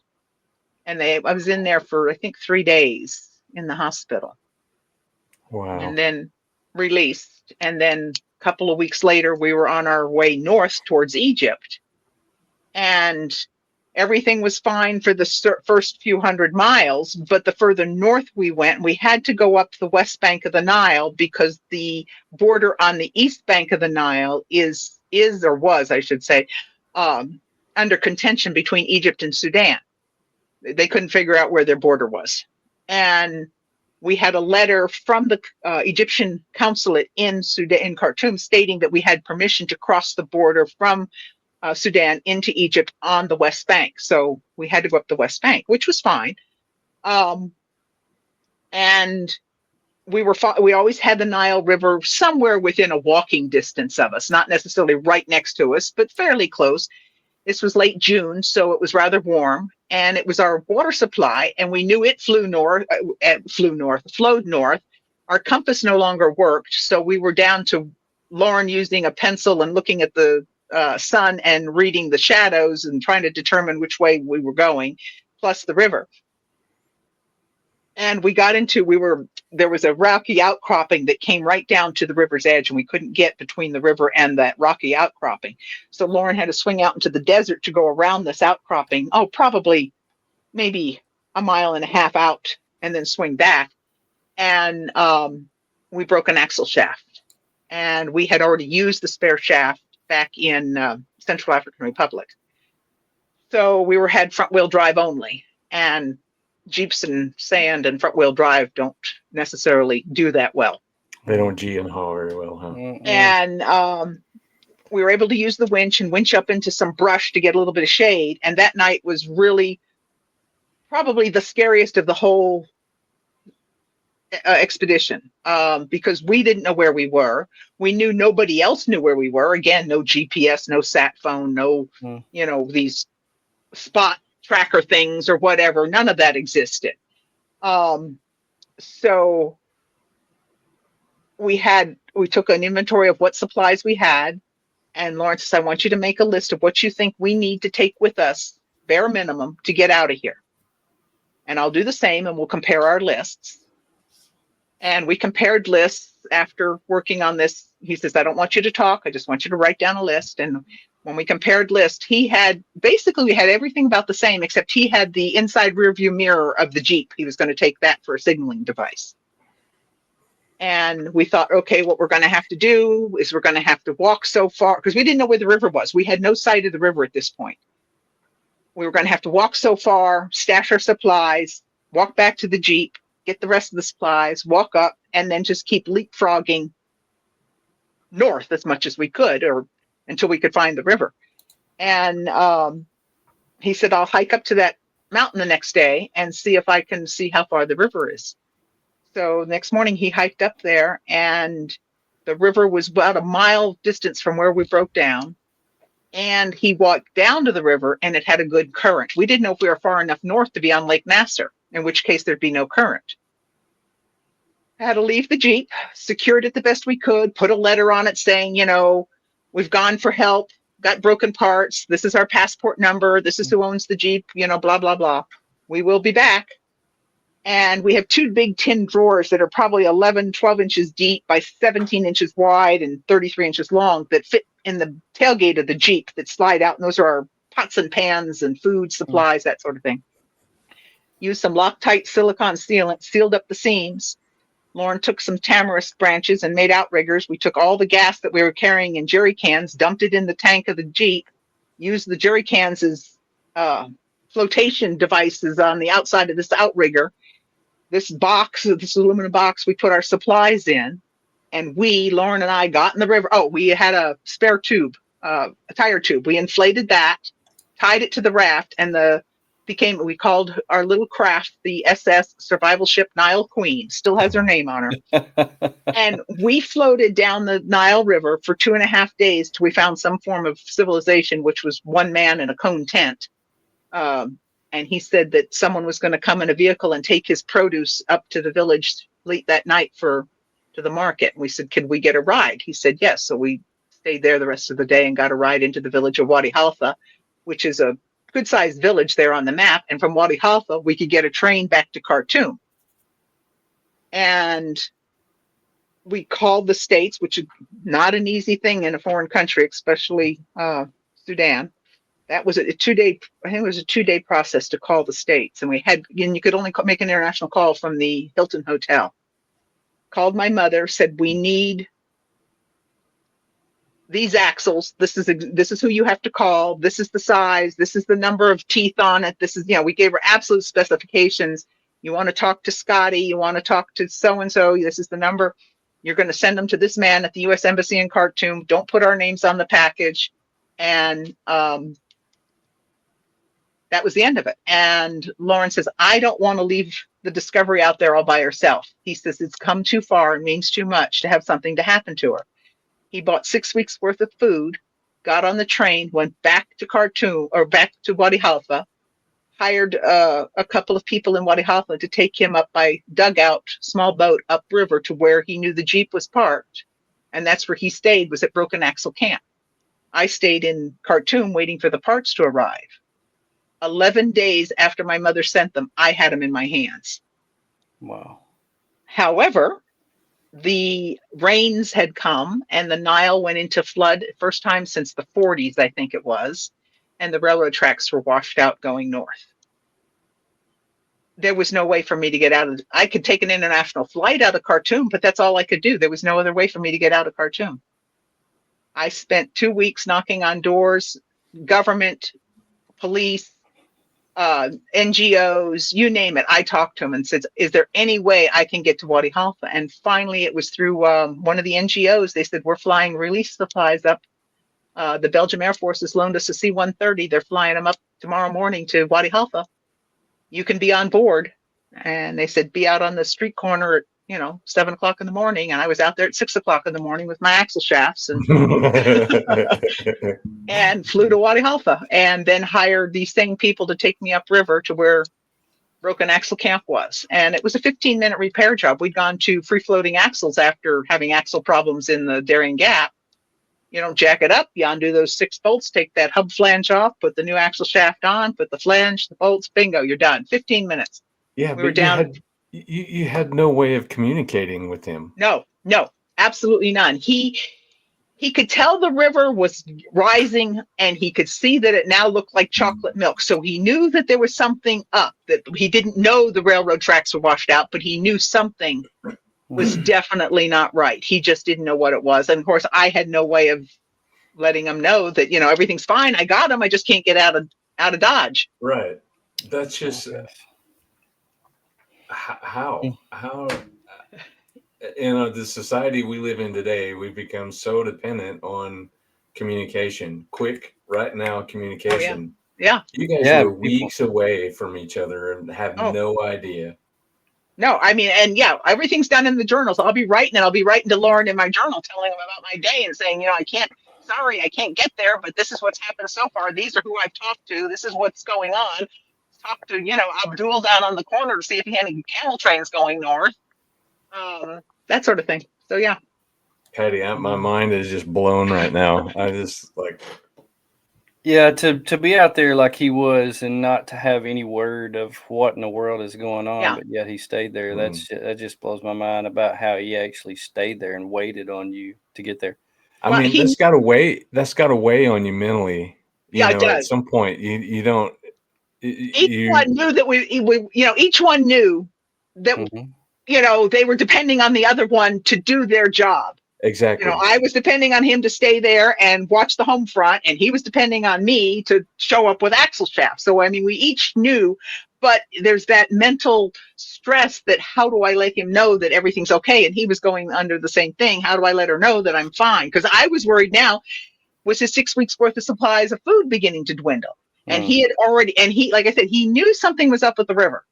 And I was in there for, I think, 3 days in the hospital. Wow. And then released. And then a couple of weeks later, we were on our way north towards Egypt. And everything was fine for the first few 100 miles. But the further north we went, we had to go up the west bank of the Nile because the border on the east bank of the Nile is or was, I should say, under contention between Egypt and Sudan. They couldn't figure out where their border was. And we had a letter from the Egyptian consulate in Sudan, in Khartoum, stating that we had permission to cross the border from Sudan into Egypt on the West Bank. So we had to go up the West Bank, which was fine. And we always had the Nile River somewhere within a walking distance of us, not necessarily right next to us, but fairly close. This was late June, so it was rather warm, and it was our water supply, and we knew it flowed north. Our compass no longer worked, so we were down to Lauren using a pencil and looking at the sun and reading the shadows and trying to determine which way we were going, plus the river. And there was a rocky outcropping that came right down to the river's edge, and we couldn't get between the river and that rocky outcropping. So Lauren had to swing out into the desert to go around this outcropping. Probably maybe 1.5 miles out, and then swing back. And we broke an axle shaft, and we had already used the spare shaft back in Central African Republic. So we had front wheel drive only, and Jeeps and sand and front wheel drive don't necessarily do that well. They don't G and haul very well, huh? Mm-hmm. And we were able to use the winch and winch up into some brush to get a little bit of shade. And that night was really probably the scariest of the whole expedition, because we didn't know where we were. We knew nobody else knew where we were. Again, no GPS, no sat phone, no, these spot tracker things or whatever. None of that existed. So we took an inventory of what supplies we had, and Lauren says, I want you to make a list of what you think we need to take with us, bare minimum, to get out of here. And I'll do the same, and we'll compare our lists. And we compared lists after working on this. He says, I don't want you to talk. I just want you to write down a list. And when we compared lists, we had everything about the same, except he had the inside rear view mirror of the Jeep. He was going to take that for a signaling device. And we thought, okay, what we're going to have to do is we're going to have to walk so far, because we didn't know where the river was. We had no sight of the river at this point. We were going to have to walk so far, stash our supplies, walk back to the Jeep, get the rest of the supplies, walk up, and then just keep leapfrogging north as much as we could, or until we could find the river. And he said, I'll hike up to that mountain the next day and see if I can see how far the river is. So next morning he hiked up there, and the river was about 1 mile distance from where we broke down. And he walked down to the river, and it had a good current. We didn't know if we were far enough north to be on Lake Nasser. in which case there'd be no current. I had to leave the Jeep, secured it the best we could, put a letter on it saying, we've gone for help, got broken parts. This is our passport number. This is who owns the Jeep, blah, blah, blah. We will be back. And we have two big tin drawers that are probably 11, 12 inches deep by 17 inches wide and 33 inches long that fit in the tailgate of the Jeep that slide out. And those are our pots and pans and food supplies, that sort of thing. Used some Loctite silicone sealant, sealed up the seams. Lauren took some tamarisk branches and made outriggers. We took all the gas that we were carrying in jerry cans, dumped it in the tank of the Jeep, used the jerry cans as flotation devices on the outside of this outrigger. This aluminum box, we put our supplies in, and Lauren and I, got in the river. Oh, we had a spare tube, a tire tube. We inflated that, tied it to the raft, and we called our little craft the SS Survival Ship Nile Queen. Still has her name on her. And we floated down the Nile River for 2.5 days till we found some form of civilization, which was one man in a cone tent. And he said that someone was going to come in a vehicle and take his produce up to the village late that night to the market. And we said, could we get a ride? He said, yes. So we stayed there the rest of the day and got a ride into the village of Wadi Halfa, which is a good-sized village there on the map. And from Wadi Halfa, we could get a train back to Khartoum. And we called the States, which is not an easy thing in a foreign country, especially Sudan. That was a 2-day, I think it was a 2-day process to call the States. And you could only make an international call from the Hilton Hotel. Called my mother, said, we need these axles. This is who you have to call. This is the size. This is the number of teeth on it. This is, we gave her absolute specifications. You want to talk to Scotty. You want to talk to so-and-so. This is the number. You're going to send them to this man at the U.S. Embassy in Khartoum. Don't put our names on the package. And, that was the end of it. And Lauren says, I don't want to leave the Discovery out there all by herself. He says, it's come too far and means too much to have something to happen to her. He bought 6 weeks worth of food, got on the train, went back to Khartoum or back to Wadi Halfa, hired a couple of people in Wadi Halfa to take him up by dugout, small boat upriver to where he knew the Jeep was parked. And that's where he stayed, was at Broken Axle Camp. I stayed in Khartoum waiting for the parts to arrive. 11 days after my mother sent them, I had them in my hands. Wow. However, the rains had come and the Nile went into flood, first time since the 40s, I think it was, and the railroad tracks were washed out going north. There was no way for me to get out I could take an international flight out of Khartoum, but that's all I could do. There was no other way for me to get out of Khartoum. I spent 2 weeks knocking on doors, government, police, NGOs, you name it. I talked to him and said, is there any way I can get to Wadi Halfa? And finally, it was through one of the NGOs. They said, we're flying relief supplies up. The Belgian Air Force has loaned us a C-130. They're flying them up tomorrow morning to Wadi Halfa. You can be on board. And they said, be out on the street corner at 7 o'clock in the morning. And I was out there at 6 o'clock in the morning with my axle shafts and and flew to Wadi Halfa and then hired these same people to take me upriver to where Broken Axle Camp was. And it was a 15-minute repair job. We'd gone to free floating axles after having axle problems in the Darien Gap. Jack it up, you undo those 6 bolts, take that hub flange off, put the new axle shaft on, put the flange, the bolts, bingo, you're done. 15 minutes. Yeah, we were down. You had no way of communicating with him. No, absolutely none. He could tell the river was rising and he could see that it now looked like chocolate milk. So he knew that there was something up, that he didn't know the railroad tracks were washed out, but he knew something was definitely not right. He just didn't know what it was. And of course, I had no way of letting him know that, everything's fine. I got him. I just can't get out of Dodge. Right. That's just... How the society we live in today, we've become so dependent on communication, quick, right now communication. Oh, yeah. You guys are weeks away from each other and have no idea. No, I mean, and everything's done in the journals. I'll be writing to Lauren in my journal, telling him about my day and saying, I can't get there, but this is what's happened so far. These are who I've talked to. This is what's going on. talk to, Abdul down on the corner to see if he had any camel trains going north. That sort of thing. So, yeah. Patty, my mind is just blown right now. I just like. Yeah, to be out there like he was and not to have any word of what in the world is going on, but yet he stayed there. That just blows my mind about how he actually stayed there and waited on you to get there. I mean, that's got to weigh on you mentally. It does. At some point, you don't. Each one knew that each one knew that they were depending on the other one to do their job. Exactly. I was depending on him to stay there and watch the home front, and he was depending on me to show up with axle shafts. So, I mean, we each knew, but there's that mental stress that how do I let him know that everything's okay? And he was going under the same thing. How do I let her know that I'm fine? Because I was worried now, was his 6 weeks worth of supplies of food beginning to dwindle? And he had already, like I said, he knew something was up with the river.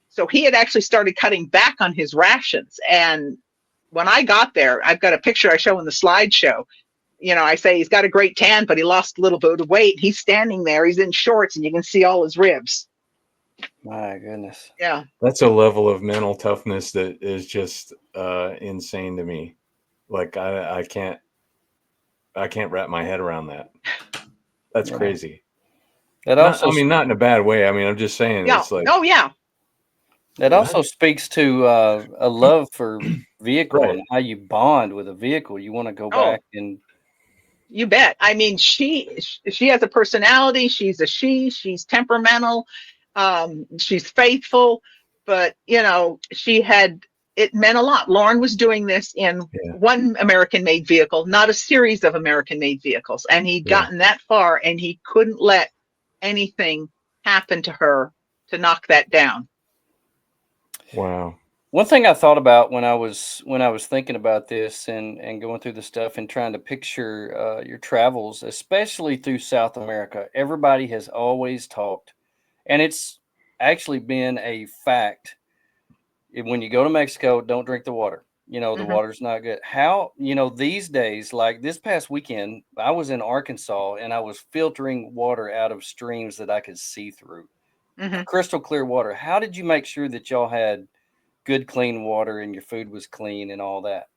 So he had actually started cutting back on his rations. And when I got there, I've got a picture I show in the slideshow. I say he's got a great tan, but he lost a little bit of weight. He's standing there. He's in shorts, and you can see all his ribs. My goodness. Yeah. That's a level of mental toughness that is just insane to me. Like I can't wrap my head around that. That's crazy. That also, not in a bad way. I mean, I'm just saying. Yeah. It's like, oh yeah. That also speaks to a love for vehicle and how you bond with a vehicle. You want to go back and. You bet. I mean, she has a personality. She's she's temperamental. She's faithful, but it meant a lot. Lauren was doing this in one American-made vehicle, not a series of American-made vehicles. And he'd gotten that far, and he couldn't let anything happen to her to knock that down. Wow. One thing I thought about when I was thinking about this and going through the stuff and trying to picture your travels, especially through South America, everybody has always talked, and it's actually been a fact. When you go to Mexico, don't drink the water. The water's not good. How, these days, like this past weekend, I was in Arkansas and I was filtering water out of streams that I could see through. Crystal clear water. How did you make sure that y'all had good, clean water and your food was clean and all that?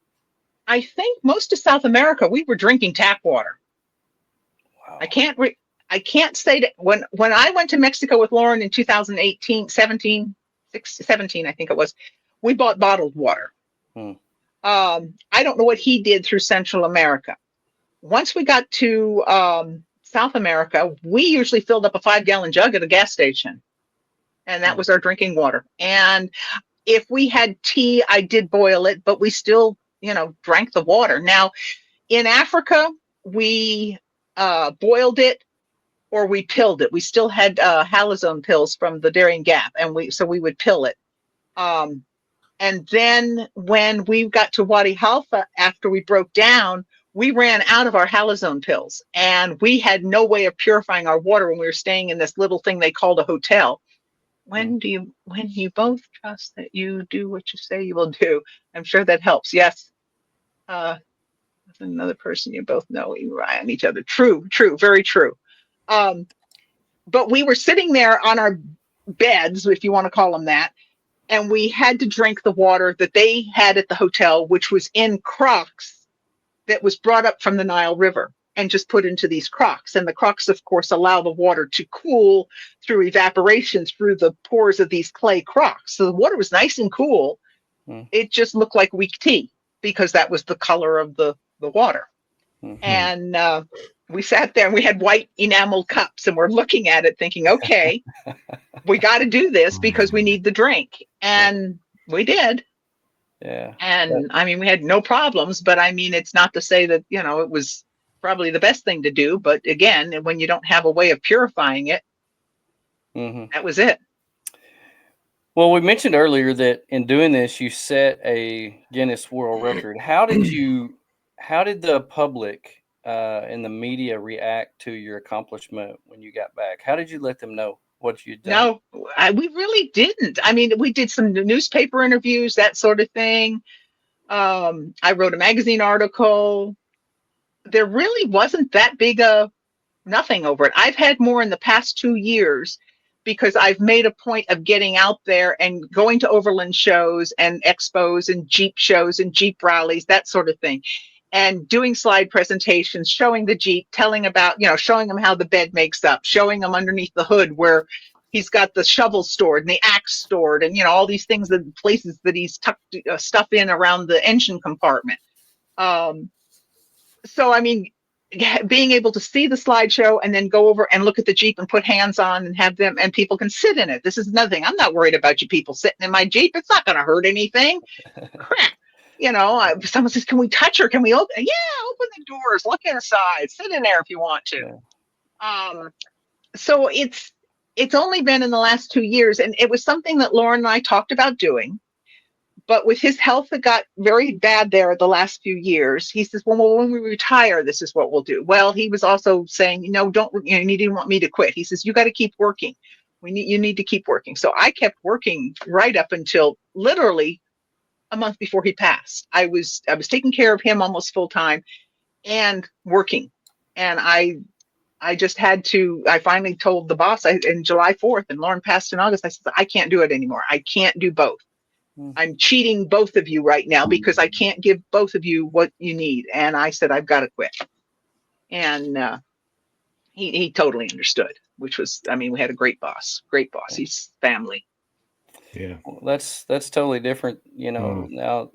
I think most of South America, we were drinking tap water. Wow. I can't say that when I went to Mexico with Lauren in 17, I think it was, we bought bottled water. I don't know what he did through Central America. Once we got to South America, we usually filled up a 5-gallon jug at a gas station. And that was our drinking water. And if we had tea, I did boil it, but we still, drank the water. Now, in Africa, we boiled it or we pilled it. We still had halazone pills from the Darien Gap, and we would pill it. And then when we got to Wadi Halfa, after we broke down, we ran out of our halazone pills, and we had no way of purifying our water when we were staying in this little thing they called a hotel. When you both trust that you do what you say you will do, I'm sure that helps. Yes. With another person you both know, you rely on each other. True, very true. But we were sitting there on our beds, if you want to call them that, and we had to drink the water that they had at the hotel, which was in crocks that was brought up from the Nile River and just put into these crocks. And the crocks, of course, allow the water to cool through evaporation through the pores of these clay crocks. So the water was nice and cool. It just looked like weak tea because that was the color of the water. And we sat there and we had white enamel cups and we're looking at it thinking, okay, we got to do this because we need the drink. And we did. Yeah. And I mean, we had no problems, but I mean, it's not to say that, it was probably the best thing to do. But again, when you don't have a way of purifying it, that was it. Well, we mentioned earlier that in doing this, you set a Guinness World Record. How did the public and the media react to your accomplishment when you got back? How did you let them know what you'd done? No, we really didn't. I mean, we did some newspaper interviews, that sort of thing. I wrote a magazine article. There really wasn't that big a nothing over it. I've had more in the past 2 years because I've made a point of getting out there and going to overland shows and expos and Jeep shows and Jeep rallies, that sort of thing, and doing slide presentations, showing the Jeep, telling about, showing them how the bed makes up, showing them underneath the hood where he's got the shovel stored and the axe stored, and all these things, the places that he's tucked stuff in around the engine compartment. So I mean, being able to see the slideshow and then go over and look at the Jeep and put hands on and have them, and people can sit in it. This is another thing. I'm not worried about you people sitting in my Jeep. It's not going to hurt anything. Crap. Someone says, can we touch her? Can we open? Yeah, open the doors, look inside, sit in there if you want to. Yeah. So it's only been in the last 2 years, and it was something that Lauren and I talked about doing. But with his health that got very bad there the last few years, he says, well, when we retire, this is what we'll do. Well, he was also saying, he didn't want me to quit. He says, you got to keep working. You need to keep working. So I kept working right up until literally a month before he passed. I was taking care of him almost full time and working. And I just had to, I finally told the boss in July 4th, and Lauren passed in August. I said, I can't do it anymore. I can't do both. I'm cheating both of you right now because I can't give both of you what you need. And I said, I've got to quit. And he totally understood, which was, we had a great boss. He's family. Yeah. Well, that's totally different. Now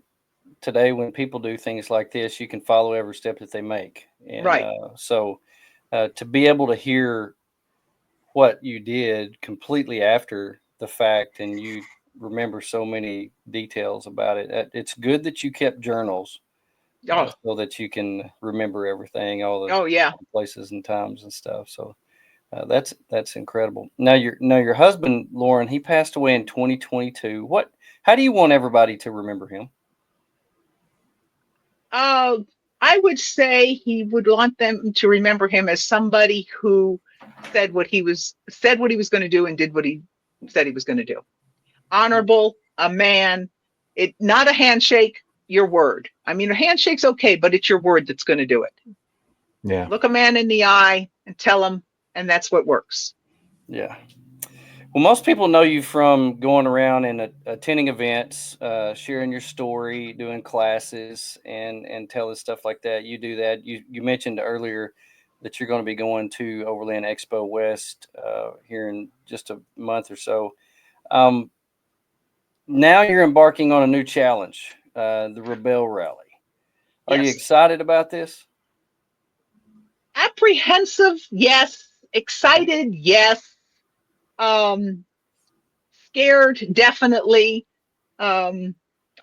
today when people do things like this, you can follow every step that they make. And, right. So to be able to hear what you did completely after the fact, and you remember so many details about it. It's good that you kept journals so that you can remember everything, all the places and times and stuff. So that's incredible. Now your husband, Lauren, he passed away in 2022. How do you want everybody to remember him? I would say he would want them to remember him as somebody who said what he was going to do and did what he said he was going to do. Honorable, a man, not a handshake, your word. A handshake's okay, but it's your word that's going to do it. Yeah. Look a man in the eye and tell him, and that's what works. Yeah. Well, most people know you from going around and attending events, sharing your story, doing classes, and telling stuff like that. You do that. You mentioned earlier that you're going to be going to Overland Expo West here in just a month or so. Now you're embarking on a new challenge, the Rebelle Rally. Are you excited about this? Apprehensive, yes. Excited, yes. Scared, definitely. All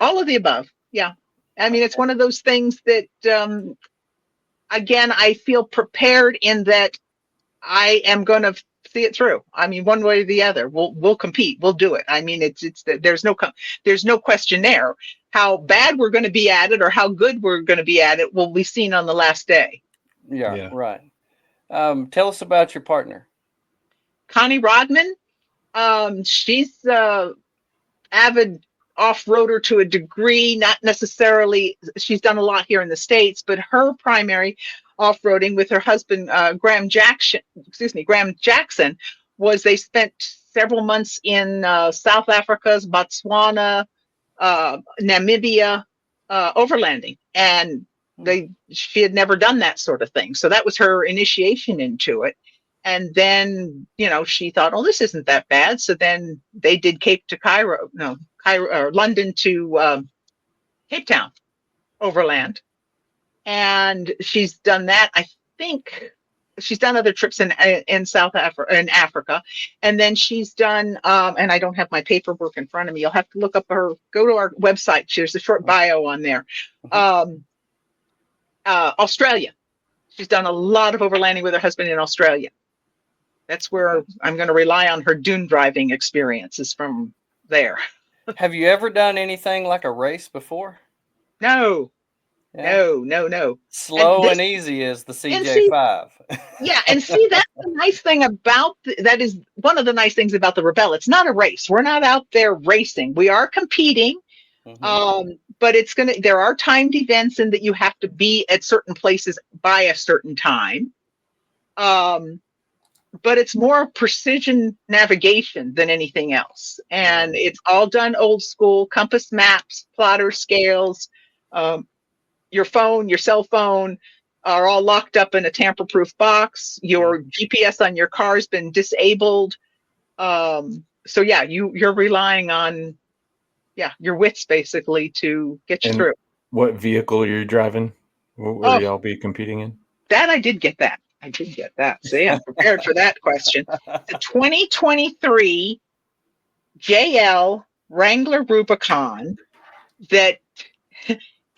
of the above. Yeah. It's one of those things that, again, I feel prepared in that I am going to see it through. One way or the other, we'll compete. We'll do it. There's no question there. How bad we're going to be at it or how good we're going to be at it will be seen on the last day. Yeah. Right. Tell us about your partner, Connie Rodman. She's avid off-roader to a degree, not necessarily. She's done a lot here in the States, but her primary off-roading with her husband, Graham Jackson, was they spent several months in South Africa's Botswana, Namibia, overlanding, and she had never done that sort of thing. So that was her initiation into it. And then, she thought, oh, this isn't that bad. So then they did London to Cape Town overland. And she's done that. I think she's done other trips in South Africa. And then she's done, and I don't have my paperwork in front of me. You'll have to go to our website. There's a short bio on there. Australia. She's done a lot of overlanding with her husband in Australia. That's where I'm going to rely on her dune driving experiences from there. Have you ever done anything like a race before? No. No. Slow and easy is the CJ5. And see, that's the nice thing about that is one of the nice things about the Rebelle. It's not a race. We're not out there racing. We are competing. But there are timed events in that you have to be at certain places by a certain time. but it's more precision navigation than anything else. And it's all done old school, compass maps, plotter scales, your phone, your cell phone are all locked up in a tamper-proof box. Your GPS on your car has been disabled. So yeah, you're relying on your wits basically to get you through. What vehicle are you driving? What will y'all be competing in? That I did get that. So yeah, I'm prepared for that question. The 2023 JL Wrangler Rubicon that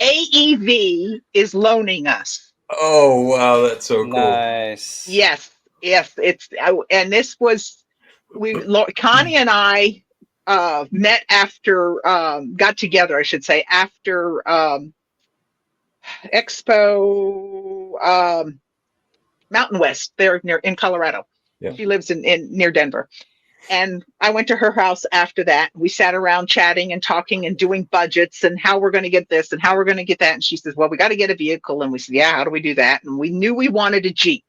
AEV is loaning us. Oh wow, that's so cool. Nice. Yes, it's and this was Connie and I met after got together, I should say, after Expo Mountain West there in Colorado. Yeah. She lives in near Denver. And I went to her house after that. We sat around chatting and talking and doing budgets and how we're going to get this and how we're going to get that. And she says, well, we got to get a vehicle. And we said, yeah, how do we do that? And we knew we wanted a Jeep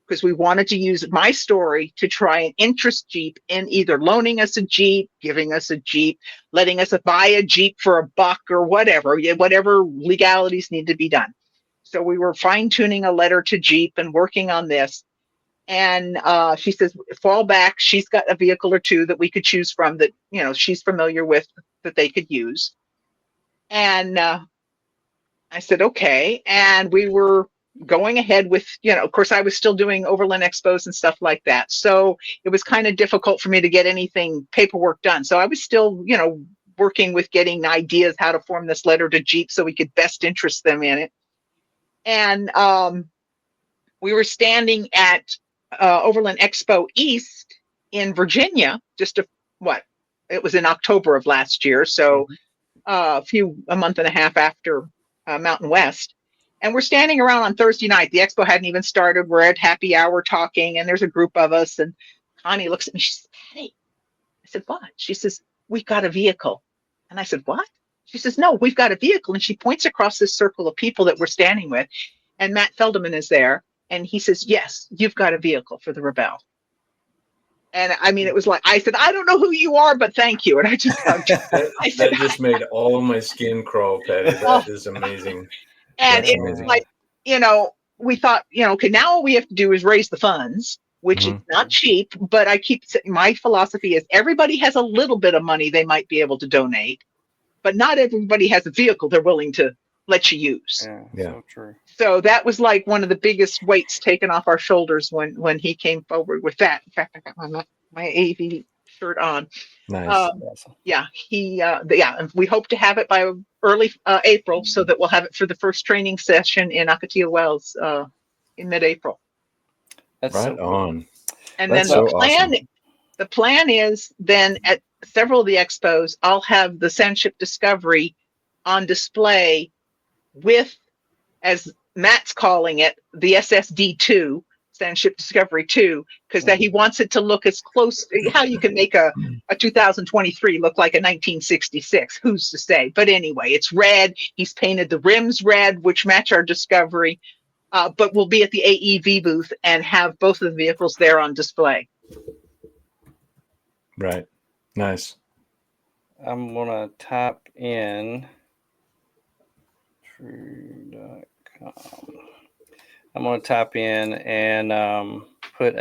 because we wanted to use my story to try and interest Jeep in either loaning us a Jeep, giving us a Jeep, letting us buy a Jeep for $1 or whatever legalities need to be done. So we were fine tuning a letter to Jeep and working on this. And she says, fall back. She's got a vehicle or two that we could choose from that, she's familiar with that they could use. And I said, okay. And we were going ahead with, of course, I was still doing Overland Expos and stuff like that. So it was kind of difficult for me to get anything paperwork done. So I was still, working with getting ideas how to form this letter to Jeep so we could best interest them in it. And we were standing at Overland Expo East in Virginia, it was in October of last year. So a month and a half after Mountain West. And we're standing around on Thursday night. The expo hadn't even started. We're at happy hour talking and there's a group of us. And Connie looks at me. She says, Patty. I said, what? She says, we've got a vehicle. And I said, what? She says, no, we've got a vehicle. And she points across this circle of people that we're standing with. And Matt Feldman is there. And he says, yes, you've got a vehicle for the Rebelle. And I mean, it was like, I said, I don't know who you are, but thank you. And I just hugged her. That just made all of my skin crawl, Patty. That is amazing. And it's amazing. Like, we thought, okay, now all we have to do is raise the funds, which is not cheap. But I keep saying, my philosophy is everybody has a little bit of money they might be able to donate, but not everybody has a vehicle they're willing to let you use. Yeah. So true. So that was like one of the biggest weights taken off our shoulders when he came forward with that. In fact, I got my AV shirt on. Nice. Awesome. Yeah, and we hope to have it by early April so that we'll have it for the first training session in Ocotillo Wells in mid-April. That's right on. And That's then awesome. The plan is then at several of the expos, I'll have the Sandship Discovery on display with, as Matt's calling it, the SSD2, Sandship Discovery 2, because that he wants it to look as close, how you can make a 2023 look like a 1966, who's to say? But anyway, it's red. He's painted the rims red, which match our Discovery, but we'll be at the AEV booth and have both of the vehicles there on display. Right. Nice. I'm going to type in true.com. I'm going to type in and put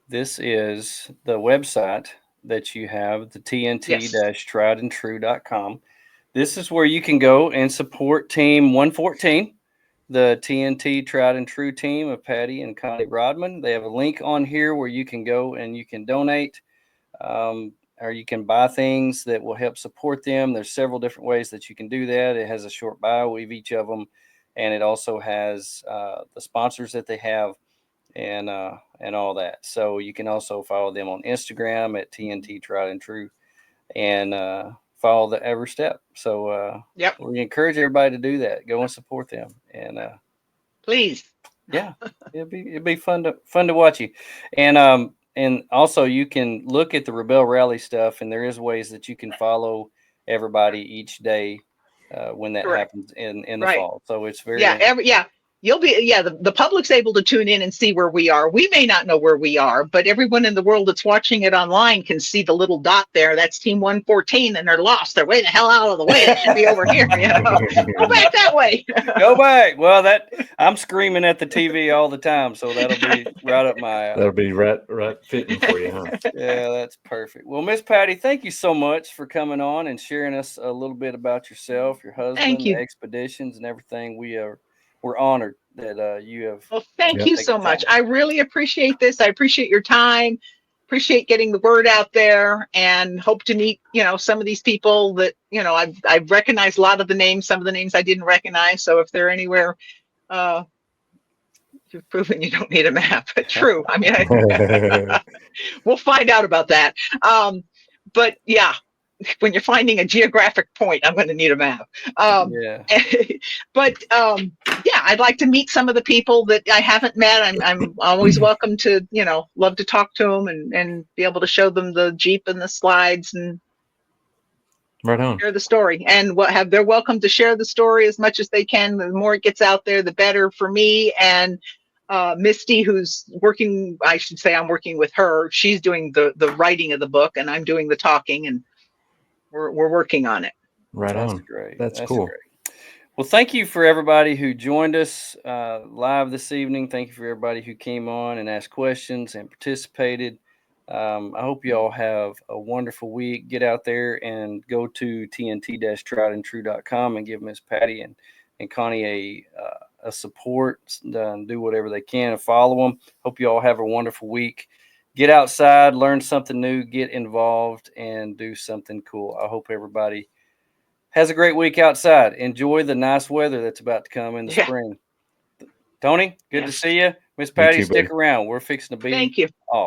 this is the website that you have, the TNT-triedandtrue.com. This is where you can go and support Team 114, the TNT Tried and True team of Patty and Connie Rodman. They have a link on here where you can go and you can donate, or you can buy things that will help support them. There's several different ways that you can do that. It has a short bio of each of them, and it also has the sponsors that they have and all that. So you can also follow them on Instagram at TNT Tried and True and follow the every step. So we encourage everybody to do that. Go and support them. And please. Yeah, it'd be fun to watch you. And also you can look at the Rebelle Rally stuff, and there is ways that you can follow everybody each day when that happens in the fall. So it's very the public's able to tune in and see where we are. We may not know where we are, but everyone in the world that's watching it online can see the little dot there. That's team 114, and they're lost. They're way the hell out of the way. It should be over here. You know? Go back that way. Go back. Well, I'm screaming at the TV all the time, so that'll be right up my alley. That'll be right fitting for you, huh? Yeah, that's perfect. Well, Miss Patty, thank you so much for coming on and sharing us a little bit about yourself, your husband, Thank you. the expeditions, and everything. We're honored that you have. Well, thank you so much. I really appreciate this. I appreciate your time. Appreciate getting the word out there, and hope to meet, some of these people that, I've recognized a lot of the names. Some of the names I didn't recognize. So if they're anywhere, you've proven you don't need a map. True. I mean, we'll find out about that. But yeah, when you're finding a geographic point, I'm going to need a map. But yeah, I'd like to meet some of the people that I haven't met. I'm always welcome to, love to talk to them and be able to show them the Jeep and the slides and right on. Share the story. And they're welcome to share the story as much as they can. The more it gets out there, the better for me. And Misty, who's working, I should say I'm working with her. She's doing the writing of the book, and I'm doing the talking, and we're working on it. Right That's on. Great. That's cool. Great. Well, thank you for everybody who joined us live this evening. Thank you for everybody who came on and asked questions and participated. I hope you all have a wonderful week. Get out there and go to tnt-triedandtrue.com and give Miss Patty and Connie a support and do whatever they can and follow them. Hope you all have a wonderful week. Get outside, learn something new, get involved, and do something cool. I hope everybody has a great week outside. Enjoy the nice weather that's about to come in the spring. Tony, good to see you. Miss Patty, stick around. We're fixing to be Thank you. off.